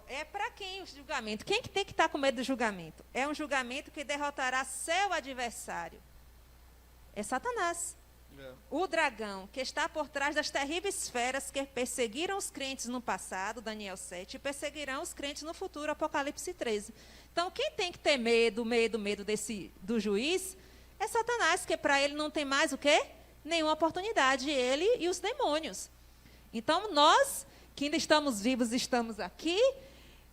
É para quem o julgamento? Quem que tem que estar com medo do julgamento? É um julgamento que derrotará seu adversário. É Satanás. O dragão, que está por trás das terríveis feras que perseguiram os crentes no passado, Daniel 7, e perseguirão os crentes no futuro, Apocalipse 13. Então, quem tem que ter medo do juiz, é Satanás, que para ele não tem mais o quê? Nenhuma oportunidade, ele e os demônios. Então, nós, que ainda estamos vivos, estamos aqui,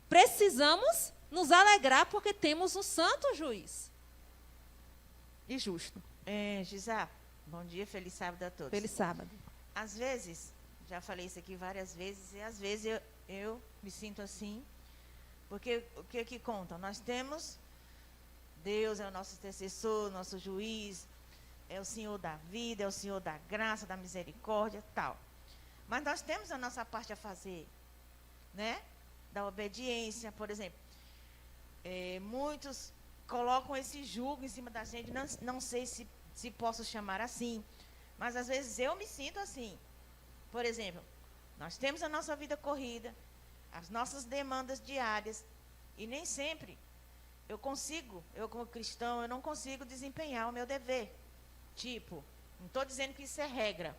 precisamos nos alegrar porque temos um santo juiz. E justo. Gisá, bom dia, feliz sábado a todos. Feliz sábado. Às vezes, já falei isso aqui várias vezes, e às vezes eu me sinto assim, porque o que conta? Nós temos, Deus é o nosso intercessor, nosso juiz, é o Senhor da vida, é o Senhor da graça, da misericórdia, tal. Mas nós temos a nossa parte a fazer, né? Da obediência, por exemplo. Muitos colocam esse jugo em cima da gente, não sei se posso chamar assim, mas às vezes eu me sinto assim. Por exemplo, nós temos a nossa vida corrida, as nossas demandas diárias, e nem sempre eu como cristão, eu não consigo desempenhar o meu dever. Tipo, Não estou dizendo que isso é regra.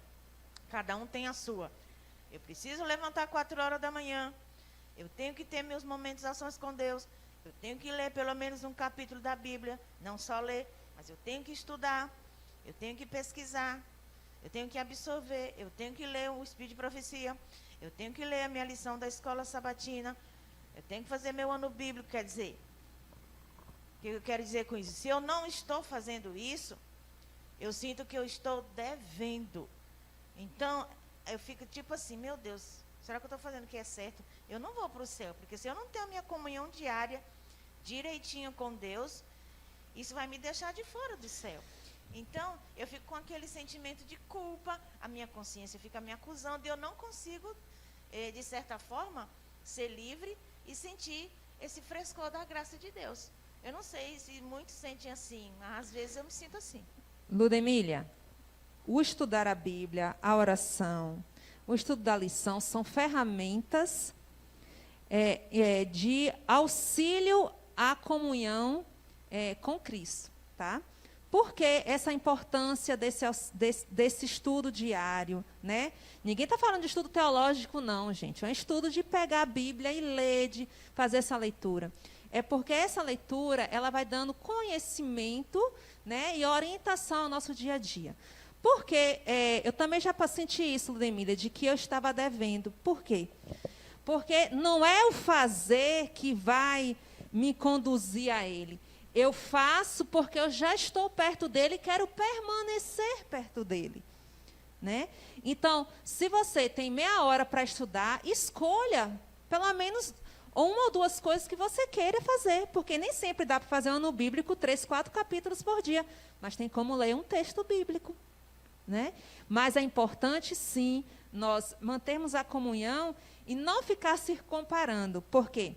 Cada um tem a sua. Eu preciso levantar 4 horas da manhã. Eu tenho que ter meus momentos de ações com Deus. Eu tenho que ler pelo menos um capítulo da Bíblia. Não só ler, mas eu tenho que estudar. Eu tenho que pesquisar. Eu tenho que absorver. Eu tenho que ler o Espírito de Profecia. Eu tenho que ler a minha lição da escola sabatina. Eu tenho que fazer meu ano bíblico. Quer dizer, o que eu quero dizer com isso? Se eu não estou fazendo isso, eu sinto que eu estou devendo. Então, eu fico tipo assim, meu Deus, será que eu estou fazendo o que é certo? Eu não vou para o céu, porque se eu não tenho a minha comunhão diária, direitinho com Deus, isso vai me deixar de fora do céu. Então, eu fico com aquele sentimento de culpa, a minha consciência fica me acusando, e eu não consigo, de certa forma, ser livre e sentir esse frescor da graça de Deus. Eu não sei se muitos sentem assim, mas às vezes eu me sinto assim. Ludemília, o estudar a Bíblia, a oração, o estudo da lição são ferramentas de auxílio à comunhão com Cristo, tá? Por que essa importância desse estudo diário, né? Ninguém está falando de estudo teológico, não, gente. É um estudo de pegar a Bíblia e ler, de fazer essa leitura. É porque essa leitura ela vai dando conhecimento, né, e orientação ao nosso dia a dia. Porque eu também já senti isso, Ludemília, de que eu estava devendo. Por quê? Porque não é o fazer que vai me conduzir a Ele. Eu faço porque eu já estou perto dele e quero permanecer perto dele, né? Então, se você tem meia hora para estudar, escolha pelo menos uma ou duas coisas que você queira fazer, porque nem sempre dá para fazer um ano bíblico 3, 4 capítulos por dia, mas tem como ler um texto bíblico, né? Mas é importante, sim, nós mantermos a comunhão e não ficar se comparando, porque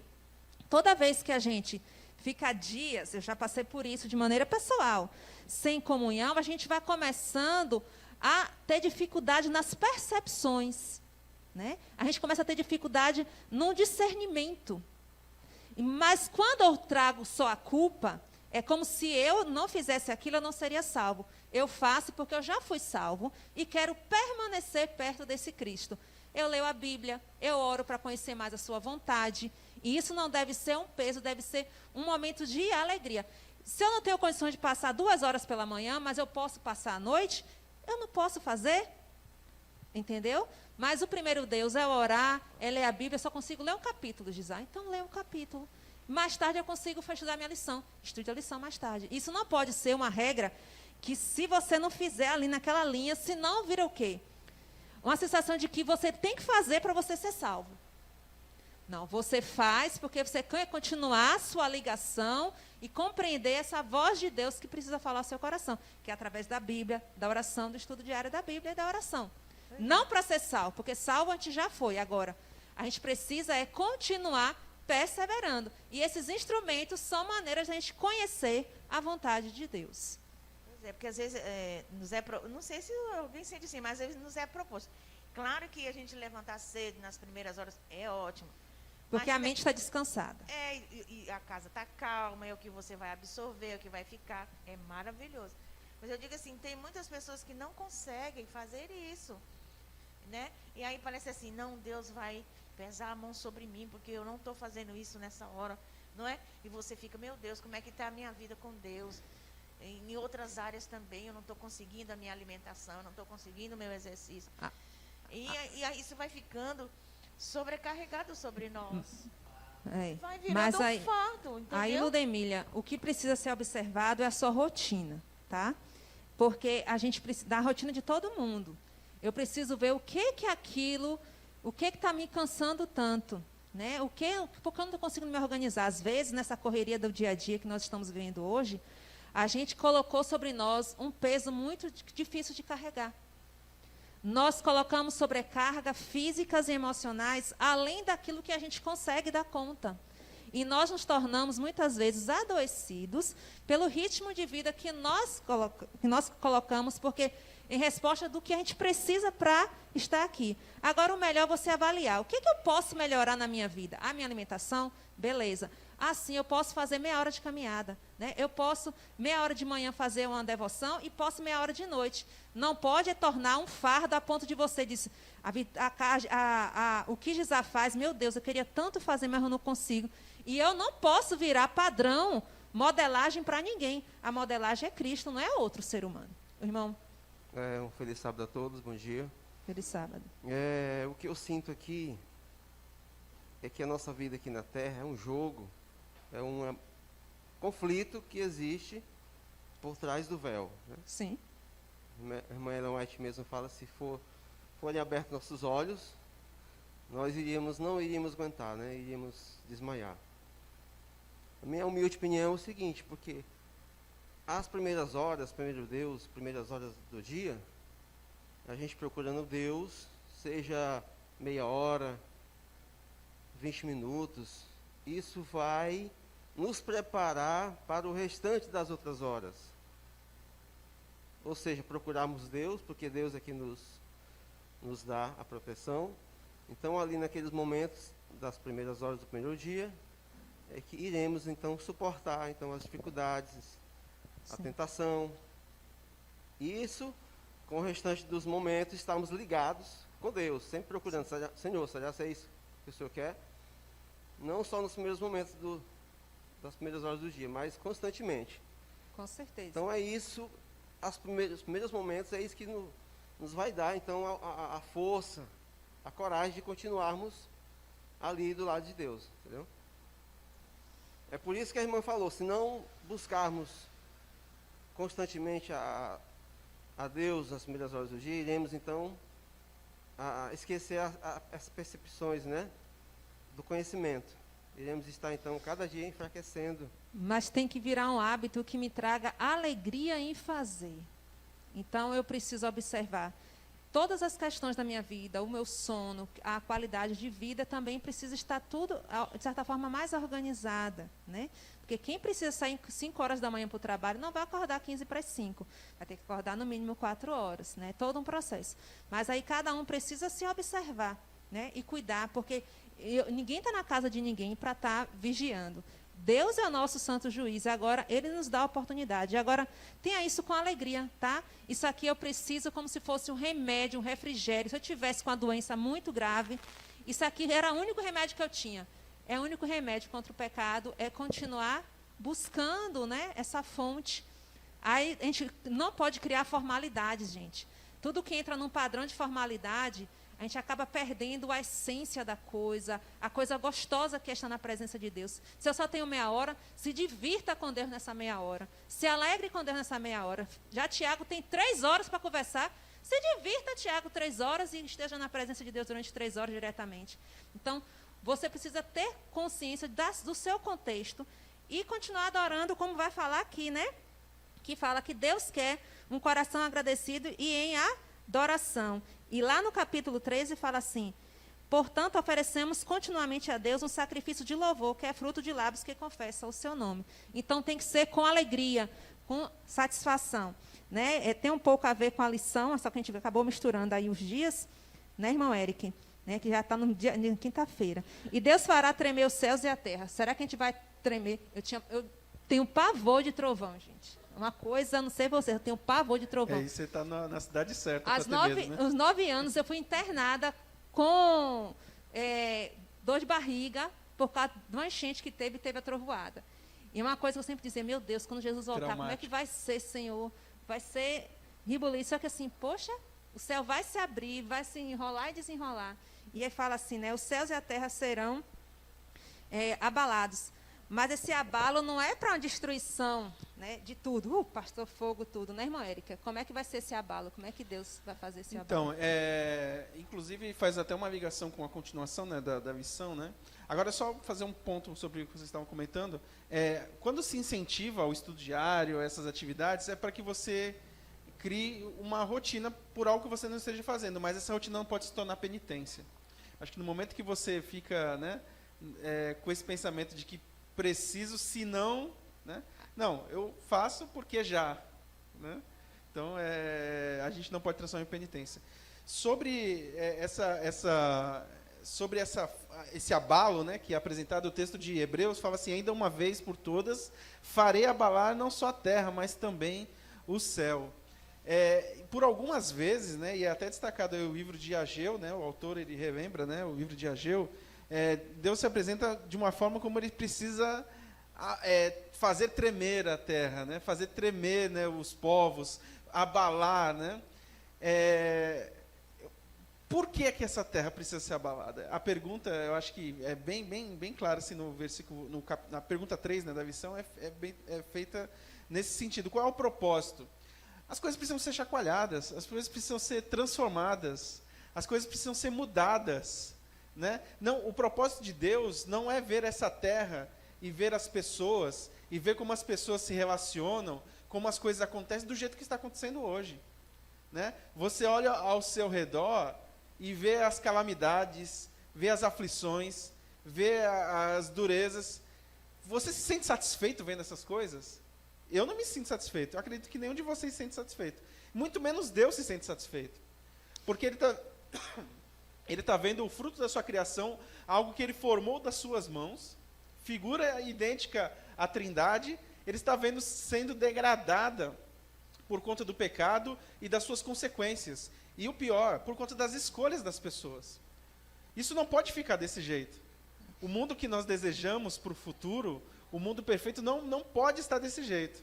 toda vez que a gente fica dias, eu já passei por isso de maneira pessoal, sem comunhão, a gente vai começando a ter dificuldade nas percepções, né? A gente começa a ter dificuldade no discernimento. Mas quando eu trago só a culpa, é como se eu não fizesse aquilo, eu não seria salvo. Eu faço porque eu já fui salvo e quero permanecer perto desse Cristo. Eu leio a Bíblia, eu oro para conhecer mais a sua vontade. E isso não deve ser um peso, deve ser um momento de alegria. Se eu não tenho condições de passar 2 horas pela manhã, mas eu posso passar à noite, eu não posso fazer. Entendeu? Mas o primeiro Deus é orar, é ler a Bíblia, eu só consigo ler um capítulo, diz, então leia um capítulo. Mais tarde eu consigo estudar minha lição. Estude a lição mais tarde. Isso não pode ser uma regra que se você não fizer ali naquela linha, senão vira o quê? Uma sensação de que você tem que fazer para você ser salvo. Não, você faz porque você quer continuar a sua ligação e compreender essa voz de Deus que precisa falar ao seu coração, que é através da Bíblia, da oração, do estudo diário da Bíblia e da oração. Não para ser salvo, porque salvo a gente já foi. Agora, a gente precisa continuar perseverando. E esses instrumentos são maneiras de a gente conhecer a vontade de Deus. Pois é, porque às vezes, não sei se alguém sente assim, mas às vezes nos é proposto. Claro que a gente levantar cedo nas primeiras horas é ótimo. Porque a mente está descansada. E a casa está calma, é o que você vai absorver, é o que vai ficar. É maravilhoso. Mas eu digo assim, tem muitas pessoas que não conseguem fazer isso, né? E aí parece assim, não, Deus vai pesar a mão sobre mim, porque eu não estou fazendo isso nessa hora, não é? E você fica, meu Deus, como é que está a minha vida com Deus? Em outras áreas também, eu não estou conseguindo a minha alimentação, eu não estou conseguindo o meu exercício. E aí isso vai ficando sobrecarregado sobre nós. Vai virando um fardo, entendeu? Aí, Ludemília, o que precisa ser observado é a sua rotina, tá? Porque a gente precisa da rotina de todo mundo. Eu preciso ver o que é aquilo, o que está me cansando tanto, né? Porque eu não estou conseguindo me organizar. Às vezes, nessa correria do dia a dia que nós estamos vivendo hoje, a gente colocou sobre nós um peso muito difícil de carregar. Nós colocamos sobrecarga físicas e emocionais além daquilo que a gente consegue dar conta. E nós nos tornamos, muitas vezes, adoecidos pelo ritmo de vida que nós colocamos, porque em resposta do que a gente precisa para estar aqui. Agora, o melhor é você avaliar. O que eu posso melhorar na minha vida? A minha alimentação? Beleza. Assim, eu posso fazer meia hora de caminhada. Né? Eu posso, meia hora de manhã, fazer uma devoção e posso meia hora de noite. Não pode tornar um fardo a ponto de você dizer, o que Gisá faz, meu Deus, eu queria tanto fazer, mas eu não consigo. E eu não posso virar padrão, modelagem para ninguém. A modelagem é Cristo, não é outro ser humano. Irmão? Um feliz sábado a todos, bom dia. Feliz sábado. O que eu sinto aqui é que a nossa vida aqui na Terra é um jogo, é um conflito que existe por trás do véu. Né? Sim. A irmã Ellen White mesmo fala, se forem abertos nossos olhos, nós não iríamos aguentar, né? Iríamos desmaiar. A minha humilde opinião é o seguinte, porque as primeiras horas do dia, a gente procurando Deus, seja meia hora, 20 minutos, isso vai nos preparar para o restante das outras horas. Ou seja, procurarmos Deus, porque Deus é que nos dá a proteção. Então, ali naqueles momentos das primeiras horas do primeiro dia, é que iremos, então, suportar então, as dificuldades, a tentação. E isso, com o restante dos momentos, estamos ligados com Deus, sempre procurando, Senhor, será que é isso que o Senhor quer? Não só nos primeiros momentos das primeiras horas do dia, mas constantemente. Com certeza. Então, é isso, os primeiros momentos, é isso que nos vai dar, então, a força, a coragem de continuarmos ali do lado de Deus, entendeu? É por isso que a irmã falou, se não buscarmos constantemente a Deus nas primeiras horas do dia, iremos então esquecer as percepções, né, do conhecimento. Iremos estar então cada dia enfraquecendo. Mas tem que virar um hábito que me traga alegria em fazer. Então eu preciso observar todas as questões da minha vida, o meu sono, a qualidade de vida também precisa estar tudo, de certa forma, mais organizada, né? Porque quem precisa sair 5 horas da manhã para o trabalho não vai acordar 15 para as 5. Vai ter que acordar no mínimo 4 horas, né? Todo um processo. Mas aí cada um precisa se observar, né? E cuidar, porque ninguém está na casa de ninguém para estar vigiando. Deus é o nosso santo juiz, agora Ele nos dá a oportunidade. Agora, tenha isso com alegria, tá? Isso aqui eu preciso como se fosse um remédio, um refrigério. Se eu tivesse com a doença muito grave, isso aqui era o único remédio que eu tinha. É o único remédio contra o pecado, é continuar buscando, né, essa fonte. Aí a gente não pode criar formalidades, gente. Tudo que entra num padrão de formalidade, a gente acaba perdendo a essência da coisa, a coisa gostosa que está na presença de Deus. Se eu só tenho meia hora, se divirta com Deus nessa meia hora. Se alegre com Deus nessa meia hora. Já Tiago tem 3 horas para conversar. Se divirta, Tiago, 3 horas e esteja na presença de Deus durante 3 horas diretamente. Então, você precisa ter consciência do seu contexto e continuar adorando, como vai falar aqui, né? Que fala que Deus quer um coração agradecido e em adoração. E lá no capítulo 13 fala assim, portanto, oferecemos continuamente a Deus um sacrifício de louvor, que é fruto de lábios que confessam o seu nome. Então, tem que ser com alegria, com satisfação. Né? Tem um pouco a ver com a lição, só que a gente acabou misturando aí os dias, né, irmão Eric? Né, que já está no dia, na quinta-feira. E Deus fará tremer os céus e a terra. Será que a gente vai tremer? Eu tenho pavor de trovão, gente. Uma coisa, não sei você, eu tenho pavor de trovão. Aí você está na cidade certa. Aos 9 anos, eu fui internada com dor de barriga, por causa de uma enchente que teve a trovoada. E uma coisa que eu sempre dizia, meu Deus, quando Jesus voltar, como é que vai ser, Senhor? Vai ser ribuliço. Só que assim, poxa, o céu vai se abrir, vai se enrolar e desenrolar. E aí fala assim, né, os céus e a terra serão abalados. Mas esse abalo não é para uma destruição, né, de tudo. Pastor Fogo, tudo, né, irmã Érica? Como é que vai ser esse abalo? Como é que Deus vai fazer esse abalo? Então, inclusive faz até uma ligação com a continuação, né, da missão, né? Agora, só fazer um ponto sobre o que vocês estavam comentando. Quando se incentiva o estudo diário, essas atividades, é para que você crie uma rotina por algo que você não esteja fazendo, mas essa rotina não pode se tornar penitência. Acho que no momento que você fica, né, com esse pensamento de que preciso, se não, né? Não, eu faço porque já, né? Então, a gente não pode transformar em penitência. Sobre esse abalo, né, que é apresentado no texto de Hebreus, fala assim: ainda uma vez por todas, farei abalar não só a terra, mas também o céu. Por algumas vezes, né, e é até destacado aí o livro de Ageu, né, o autor ele relembra, né, o livro de Ageu, Deus se apresenta de uma forma como ele precisa fazer tremer a terra, né, fazer tremer, né, os povos, abalar, né. Por que que essa terra precisa ser abalada? A pergunta, eu acho que é bem clara assim, no versículo, na pergunta 3, né, da lição, é feita nesse sentido. Qual é o propósito? As coisas precisam ser chacoalhadas, as coisas precisam ser transformadas, as coisas precisam ser mudadas, né? Não, o propósito de Deus não é ver essa terra e ver as pessoas, e ver como as pessoas se relacionam, como as coisas acontecem do jeito que está acontecendo hoje, né? Você olha ao seu redor e vê as calamidades, vê as aflições, vê as durezas. Você se sente satisfeito vendo essas coisas? Eu não me sinto satisfeito. Eu acredito que nenhum de vocês se sente satisfeito. Muito menos Deus se sente satisfeito. Porque Ele tá vendo o fruto da sua criação, algo que Ele formou das suas mãos, figura idêntica à Trindade. Ele está vendo sendo degradada por conta do pecado e das suas consequências. E o pior, por conta das escolhas das pessoas. Isso não pode ficar desse jeito. O mundo que nós desejamos para o futuro, o mundo perfeito, não pode estar desse jeito,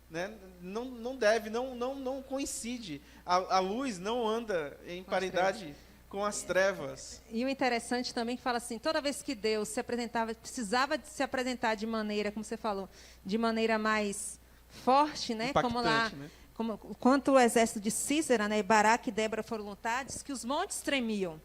né? Não deve, não coincide. A luz não anda em paridade com as trevas. E o interessante também que fala assim, toda vez que Deus se apresentava, precisava de se apresentar de maneira, como você falou, de maneira mais forte, né? Impactante, como lá, né? quanto o exército de Císera, né, e Baraque e Débora foram lutar, diz que os montes tremiam.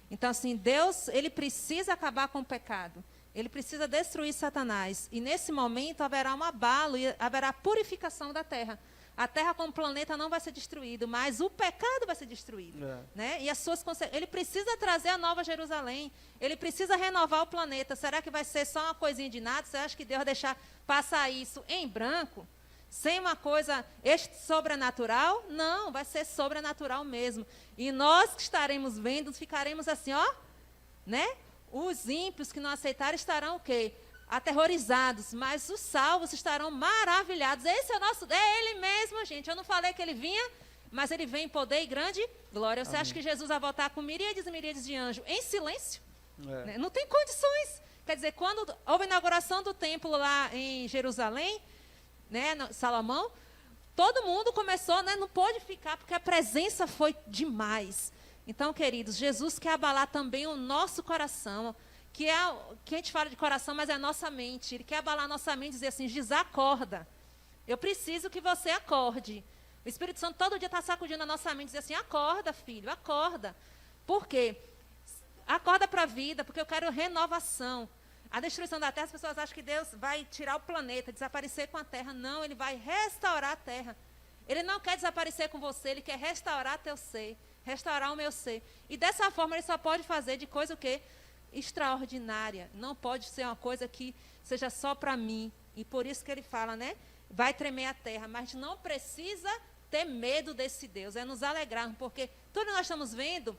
Então, assim, Deus, ele precisa acabar com o pecado. Ele precisa destruir Satanás. E, nesse momento, haverá um abalo e haverá purificação da terra. A terra como planeta não vai ser destruído, mas o pecado vai ser destruído. Né? E as suas ele precisa trazer a nova Jerusalém. Ele precisa renovar o planeta. Será que vai ser só uma coisinha de nada? Você acha que Deus vai deixar passar isso em branco? Sem uma coisa sobrenatural? Não, vai ser sobrenatural mesmo. E nós que estaremos vendo, ficaremos assim, ó, né? Os ímpios que não aceitaram estarão o quê? Aterrorizados, mas os salvos estarão maravilhados. Esse é o nosso, é Ele mesmo, gente. Eu não falei que Ele vinha, mas Ele vem em poder e grande glória. Você acha que Jesus vai voltar com miríades e miríades de anjos em silêncio? Né? Não tem condições. Quer dizer, quando houve a inauguração do templo lá em Jerusalém, né, Salomão, todo mundo começou, né, não pôde ficar, porque a presença foi demais. Então, queridos, Jesus quer abalar também o nosso coração, que a gente fala de coração, mas é a nossa mente. Ele quer abalar a nossa mente e dizer assim, desacorda. Eu preciso que você acorde. O Espírito Santo todo dia está sacudindo a nossa mente e dizer assim, acorda, filho, acorda. Por quê? Acorda para a vida, porque eu quero renovação. A destruição da terra, as pessoas acham que Deus vai tirar o planeta, desaparecer com a terra. Não, Ele vai restaurar a terra. Ele não quer desaparecer com você, Ele quer restaurar teu ser, restaurar o meu ser. E dessa forma, Ele só pode fazer de coisa o quê? Extraordinária. Não pode ser uma coisa que seja só para mim. E por isso que Ele fala, né? Vai tremer a terra, mas a gente não precisa ter medo desse Deus, é nos alegrarmos, porque tudo que nós estamos vendo,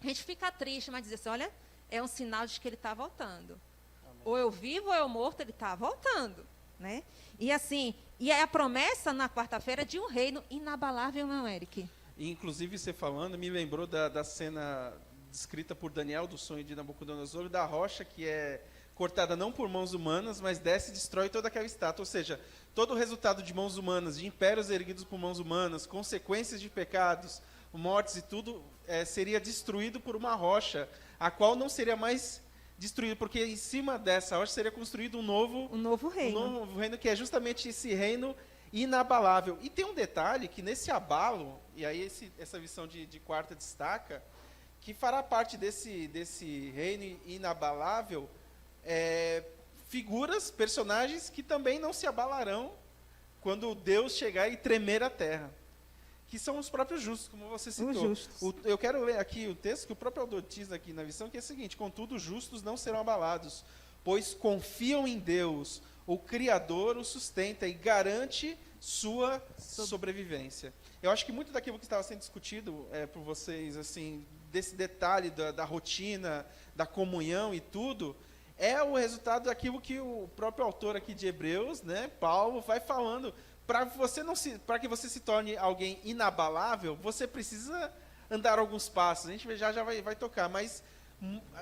a gente fica triste, mas dizer assim, olha, é um sinal de que Ele está voltando. Ou eu vivo ou eu morto, Ele está voltando, né? E assim, e a promessa na quarta-feira de um reino inabalável, não, Eric? E, inclusive, você falando, me lembrou da cena descrita por Daniel, do sonho de Nabucodonosor, da rocha que é cortada não por mãos humanas, mas desce e destrói toda aquela estátua. Ou seja, todo o resultado de mãos humanas, de impérios erguidos por mãos humanas, consequências de pecados, mortes e tudo, seria destruído por uma rocha, a qual não seria mais destruído, porque em cima dessa rocha seria construído um novo reino. Um novo reino, que é justamente esse reino inabalável. E tem um detalhe, que nesse abalo, e aí essa visão de quarta destaca, que fará parte desse reino inabalável, figuras, personagens que também não se abalarão quando Deus chegar e tremer a terra, que são os próprios justos, como você citou. Os justos. Eu quero ler aqui o texto que o próprio autor diz aqui na visão, que é o seguinte: contudo, os justos não serão abalados, pois confiam em Deus, o Criador o sustenta e garante sua sobrevivência. Eu acho que muito daquilo que estava sendo discutido por vocês, assim, desse detalhe da rotina, da comunhão e tudo, é o resultado daquilo que o próprio autor aqui de Hebreus, né, Paulo, vai falando. Para que você se torne alguém inabalável, você precisa andar alguns passos. A gente já vai tocar, mas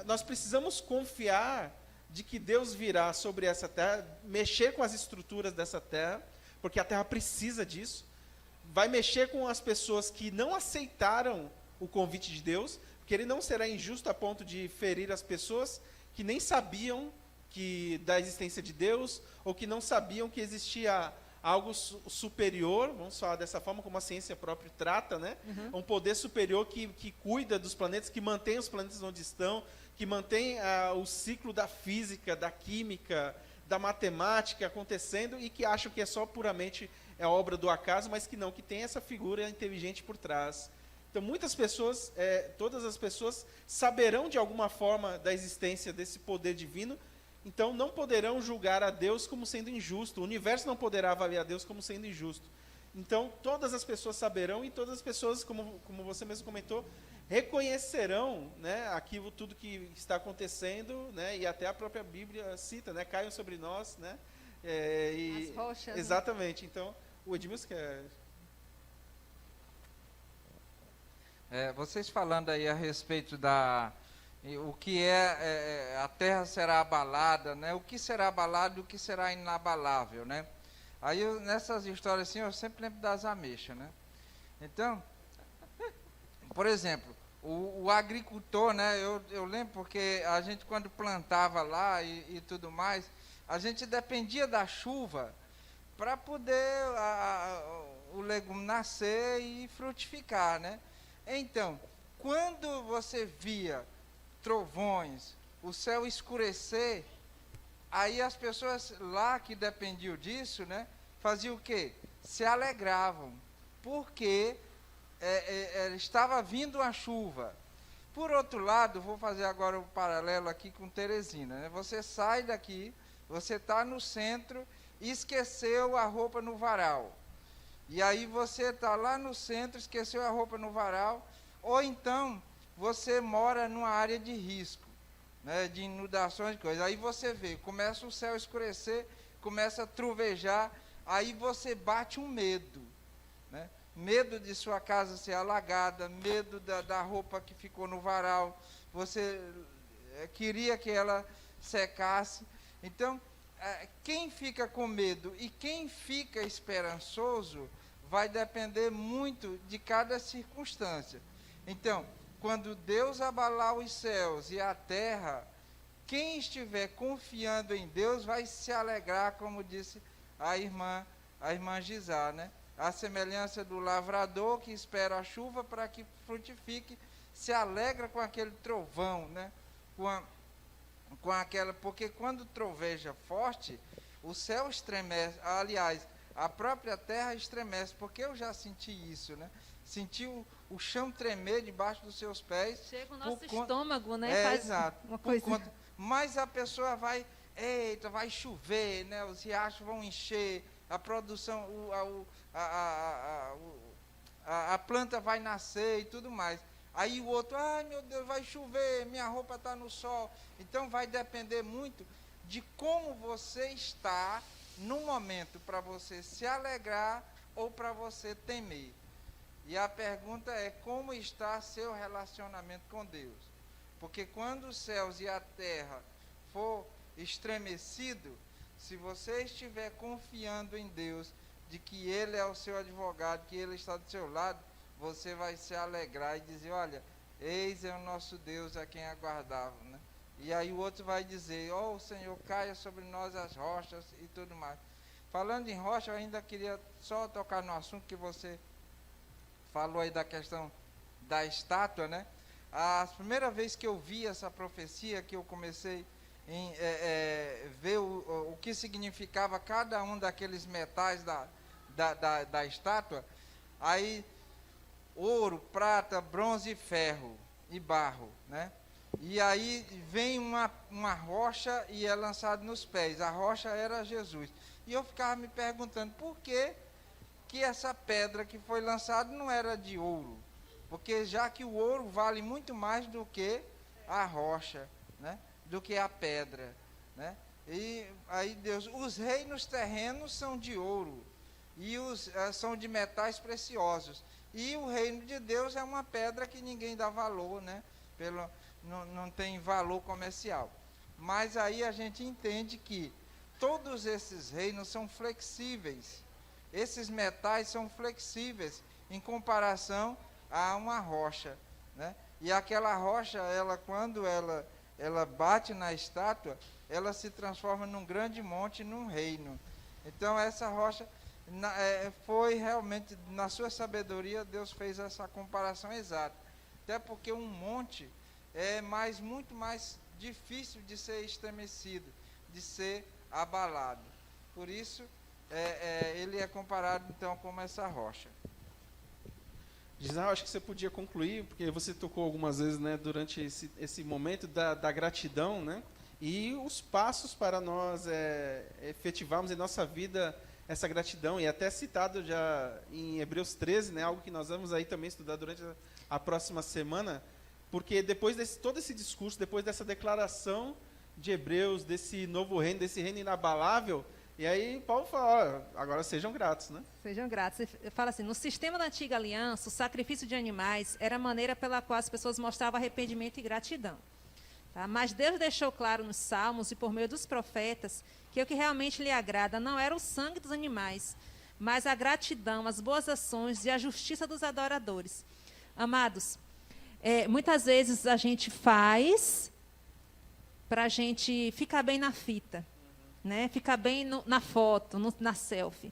nós precisamos confiar de que Deus virá sobre essa terra, mexer com as estruturas dessa terra, porque a terra precisa disso. Vai mexer com as pessoas que não aceitaram o convite de Deus, porque ele não será injusto a ponto de ferir as pessoas que nem sabiam da existência de Deus, ou que não sabiam que existia algo superior, vamos falar dessa forma, como a ciência própria trata, né? Um poder superior que cuida dos planetas, que mantém os planetas onde estão, que mantém o ciclo da física, da química, da matemática acontecendo, e que acham que é só puramente obra do acaso, mas que não, que tem essa figura inteligente por trás. Então, muitas pessoas, todas as pessoas, saberão de alguma forma da existência desse poder divino, então não poderão julgar a Deus como sendo injusto, o universo não poderá avaliar Deus como sendo injusto. Então, todas as pessoas saberão, e todas as pessoas, como você mesmo comentou, reconhecerão, né, aquilo tudo que está acontecendo, né, e até a própria Bíblia cita, né, caiam sobre nós, né, as rochas. Exatamente. Né? Então, o Edmilson quer... Vocês falando aí a respeito o que a terra será abalada, né? O que será abalado e o que será inabalável, né? Aí nessas histórias assim, eu sempre lembro das ameixas, né? Então, por exemplo, o agricultor, né? Eu lembro porque a gente quando plantava lá e tudo mais, a gente dependia da chuva para poder o legume nascer e frutificar, né? Então, quando você via trovões, o céu escurecer, aí as pessoas lá que dependiam disso, né, faziam o quê? Se alegravam, porque estava vindo a chuva. Por outro lado, vou fazer agora um paralelo aqui com Teresina, né? Você sai daqui, você está no centro e esqueceu a roupa no varal. E aí você está lá no centro, esqueceu a roupa no varal, ou então você mora numa área de risco, né, de inundações e coisas. Aí você vê, começa o céu a escurecer, começa a trovejar, aí você bate um medo, né? Medo de sua casa ser alagada, medo da roupa que ficou no varal, você queria que ela secasse. Então, quem fica com medo e quem fica esperançoso vai depender muito de cada circunstância. Então, quando Deus abalar os céus e a terra, quem estiver confiando em Deus vai se alegrar, como disse a irmã Gisá, né? A semelhança do lavrador que espera a chuva para que frutifique, se alegra com aquele trovão, né? Com aquela, porque quando troveja forte, o céu estremece, aliás, a própria terra estremece, porque eu já senti isso, né? Senti o chão tremer debaixo dos seus pés. Chega o nosso estômago, né? Faz exato. Uma coisa. Mas a pessoa vai chover, né? Os riachos vão encher, a produção, a planta vai nascer e tudo mais. Aí o outro, ai meu Deus, vai chover, minha roupa está no sol. Então vai depender muito de como você está no momento, para você se alegrar ou para você temer. E a pergunta é, como está seu relacionamento com Deus? Porque quando os céus e a terra for estremecido, se você estiver confiando em Deus, de que Ele é o seu advogado, que Ele está do seu lado, você vai se alegrar e dizer, olha, eis é o nosso Deus a quem aguardava, né? E aí o outro vai dizer, oh Senhor, caia sobre nós as rochas e tudo mais. Falando em rocha, eu ainda queria só tocar no assunto que você falou aí da questão da estátua, né? A primeira vez que eu vi essa profecia, que eu comecei a ver o que significava cada um daqueles metais da estátua, aí ouro, prata, bronze e ferro e barro, né? E aí vem uma rocha e é lançado nos pés. A rocha era Jesus. E eu ficava me perguntando por que essa pedra que foi lançada não era de ouro. Porque já que o ouro vale muito mais do que a rocha, né? Do que a pedra, né? E aí Deus, os reinos terrenos são de ouro e são de metais preciosos. E o reino de Deus é uma pedra que ninguém dá valor, né? Não tem valor comercial. Mas aí a gente entende que todos esses reinos são flexíveis. Esses metais são flexíveis em comparação a uma rocha, né? E aquela rocha, quando ela bate na estátua, ela se transforma num grande monte, num reino. Então essa rocha foi realmente, na sua sabedoria, Deus fez essa comparação exata. Até porque um monte é muito mais difícil de ser estremecido, de ser abalado. Por isso, ele é comparado então como essa rocha. Gisela, acho que você podia concluir, porque você tocou algumas vezes, né, durante esse momento da gratidão, né, e os passos para nós efetivarmos em nossa vida essa gratidão, e até citado já em Hebreus 13, né, algo que nós vamos aí também estudar durante a próxima semana, porque depois de todo esse discurso, depois dessa declaração de Hebreus, desse novo reino, desse reino inabalável, e aí Paulo fala, agora sejam gratos, né? Sejam gratos. Ele fala assim, no sistema da antiga aliança, o sacrifício de animais era a maneira pela qual as pessoas mostravam arrependimento e gratidão. Tá? Mas Deus deixou claro nos Salmos e por meio dos profetas que o que realmente lhe agrada não era o sangue dos animais, mas a gratidão, as boas ações e a justiça dos adoradores. Amados, muitas vezes a gente faz para a gente ficar bem na fita, né? Ficar bem na foto, na selfie.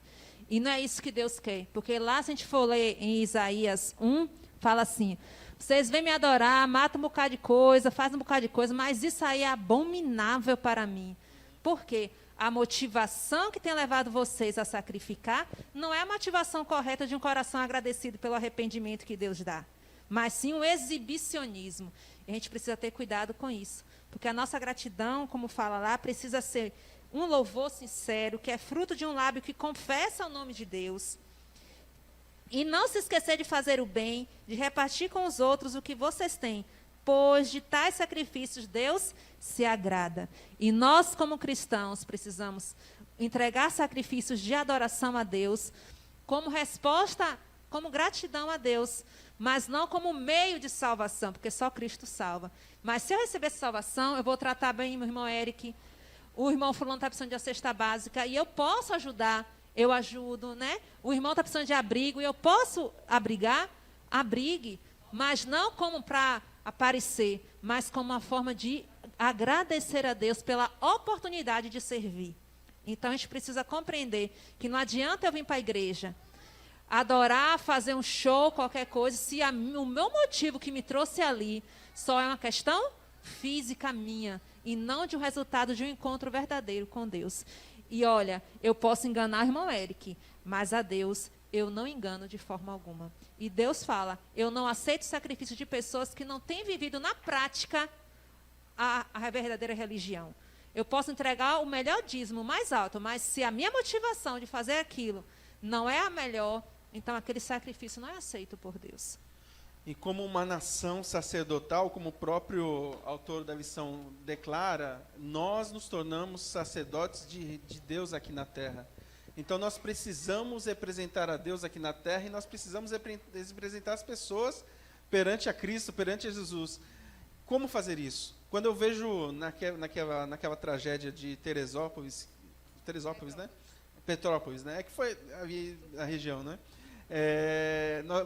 E não é isso que Deus quer. Porque lá, se a gente for ler em Isaías 1, fala assim, vocês vêm me adorar, matam um bocado de coisa, fazem um bocado de coisa, mas isso aí é abominável para mim. Por quê? A motivação que tem levado vocês a sacrificar não é a motivação correta de um coração agradecido pelo arrependimento que Deus dá, mas sim um exibicionismo. E a gente precisa ter cuidado com isso. Porque a nossa gratidão, como fala lá, precisa ser um louvor sincero, que é fruto de um lábio que confessa o nome de Deus. E não se esquecer de fazer o bem, de repartir com os outros o que vocês têm, pois de tais sacrifícios Deus se agrada. E nós, como cristãos, precisamos entregar sacrifícios de adoração a Deus, como resposta, como gratidão a Deus, mas não como meio de salvação, porque só Cristo salva. Mas se eu receber essa salvação, eu vou tratar bem meu irmão Eric, o irmão fulano está precisando de uma cesta básica e eu posso ajudar, eu ajudo, né? O irmão está precisando de abrigo e eu posso abrigar, abrigue, mas não como para aparecer, mas como uma forma de agradecer a Deus pela oportunidade de servir. Então a gente precisa compreender que não adianta eu vir para a igreja, adorar, fazer um show, qualquer coisa, se o meu motivo que me trouxe ali só é uma questão física minha, e não de um resultado de um encontro verdadeiro com Deus. E olha, eu posso enganar o irmão Eric, mas a Deus eu não engano de forma alguma. E Deus fala, eu não aceito sacrifício de pessoas que não têm vivido na prática a verdadeira religião. Eu posso entregar o melhor dízimo, mais alto, mas se a minha motivação de fazer aquilo não é a melhor, então aquele sacrifício não é aceito por Deus. E como uma nação sacerdotal, como o próprio autor da lição declara, nós nos tornamos sacerdotes de Deus aqui na terra. Então nós precisamos representar a Deus aqui na terra e nós precisamos representar as pessoas perante a Cristo, perante a Jesus. Como fazer isso? Quando eu vejo naquela tragédia de Teresópolis, né? Petrópolis, né? Que foi ali a região, né?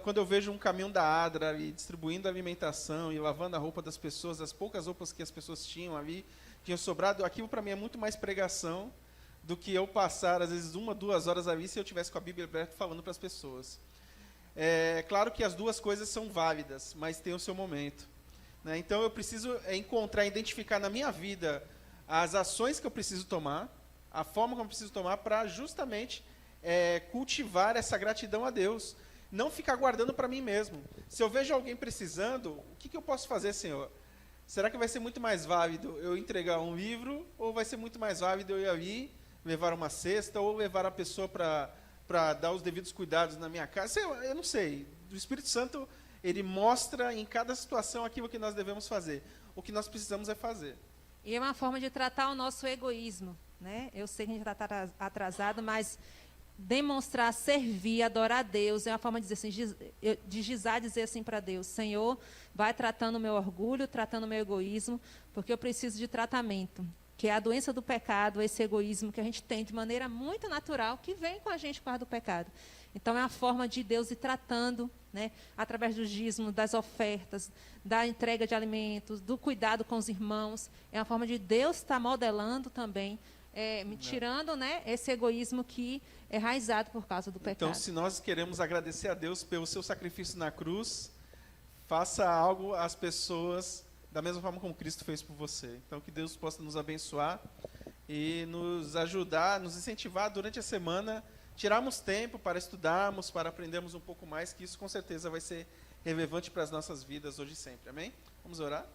Quando eu vejo um caminhão da Adra ali distribuindo alimentação e lavando a roupa das pessoas, as poucas roupas que as pessoas tinham ali, tinham sobrado, aquilo para mim é muito mais pregação do que eu passar, às vezes, 1, 2 horas ali se eu tivesse com a Bíblia aberta falando para as pessoas. Claro que as duas coisas são válidas, mas tem o seu momento, né? Então eu preciso identificar na minha vida as ações que eu preciso tomar, a forma como eu preciso tomar para justamente cultivar essa gratidão a Deus. Não ficar guardando para mim mesmo. Se eu vejo alguém precisando, o que eu posso fazer, Senhor? será que vai ser muito mais válido eu entregar um livro, ou vai ser muito mais válido eu ir ali, levar uma cesta, ou levar a pessoa para dar os devidos cuidados na minha casa? Eu não sei. O Espírito Santo, ele mostra em cada situação aquilo que nós devemos fazer. O que nós precisamos é fazer. E é uma forma de tratar o nosso egoísmo, né? Eu sei que a gente está atrasado, mas demonstrar, servir, adorar a Deus é uma forma de dizer assim, de gizar, dizer assim para Deus: Senhor, vai tratando o meu orgulho, tratando o meu egoísmo, porque eu preciso de tratamento, que é a doença do pecado, esse egoísmo que a gente tem de maneira muito natural, que vem com a gente por causa do pecado. Então, é a forma de Deus ir tratando, né, através do dízimo, das ofertas, da entrega de alimentos, do cuidado com os irmãos. É uma forma de Deus estar modelando também, tirando, né, esse egoísmo que é raizado por causa do pecado. Então, se nós queremos agradecer a Deus pelo seu sacrifício na cruz, faça algo às pessoas da mesma forma como Cristo fez por você. Então, que Deus possa nos abençoar e nos ajudar, nos incentivar durante a semana, tirarmos tempo para estudarmos, para aprendermos um pouco mais, que isso com certeza vai ser relevante para as nossas vidas hoje e sempre. Amém? Vamos orar?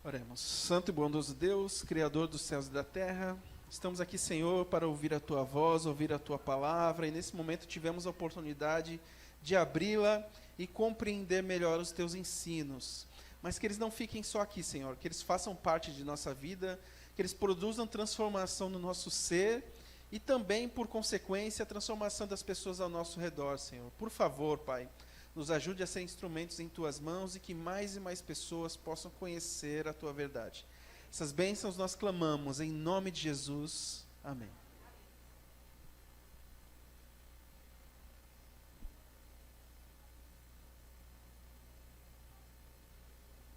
Oremos. Santo e bondoso Deus, Criador dos céus e da terra, estamos aqui, Senhor, para ouvir a Tua voz, ouvir a Tua palavra, e nesse momento tivemos a oportunidade de abri-la e compreender melhor os Teus ensinos. Mas que eles não fiquem só aqui, Senhor, que eles façam parte de nossa vida, que eles produzam transformação no nosso ser e também, por consequência, a transformação das pessoas ao nosso redor, Senhor. Por favor, Pai, nos ajude a ser instrumentos em Tuas mãos e que mais e mais pessoas possam conhecer a Tua verdade. Essas bênçãos nós clamamos em nome de Jesus. Amém.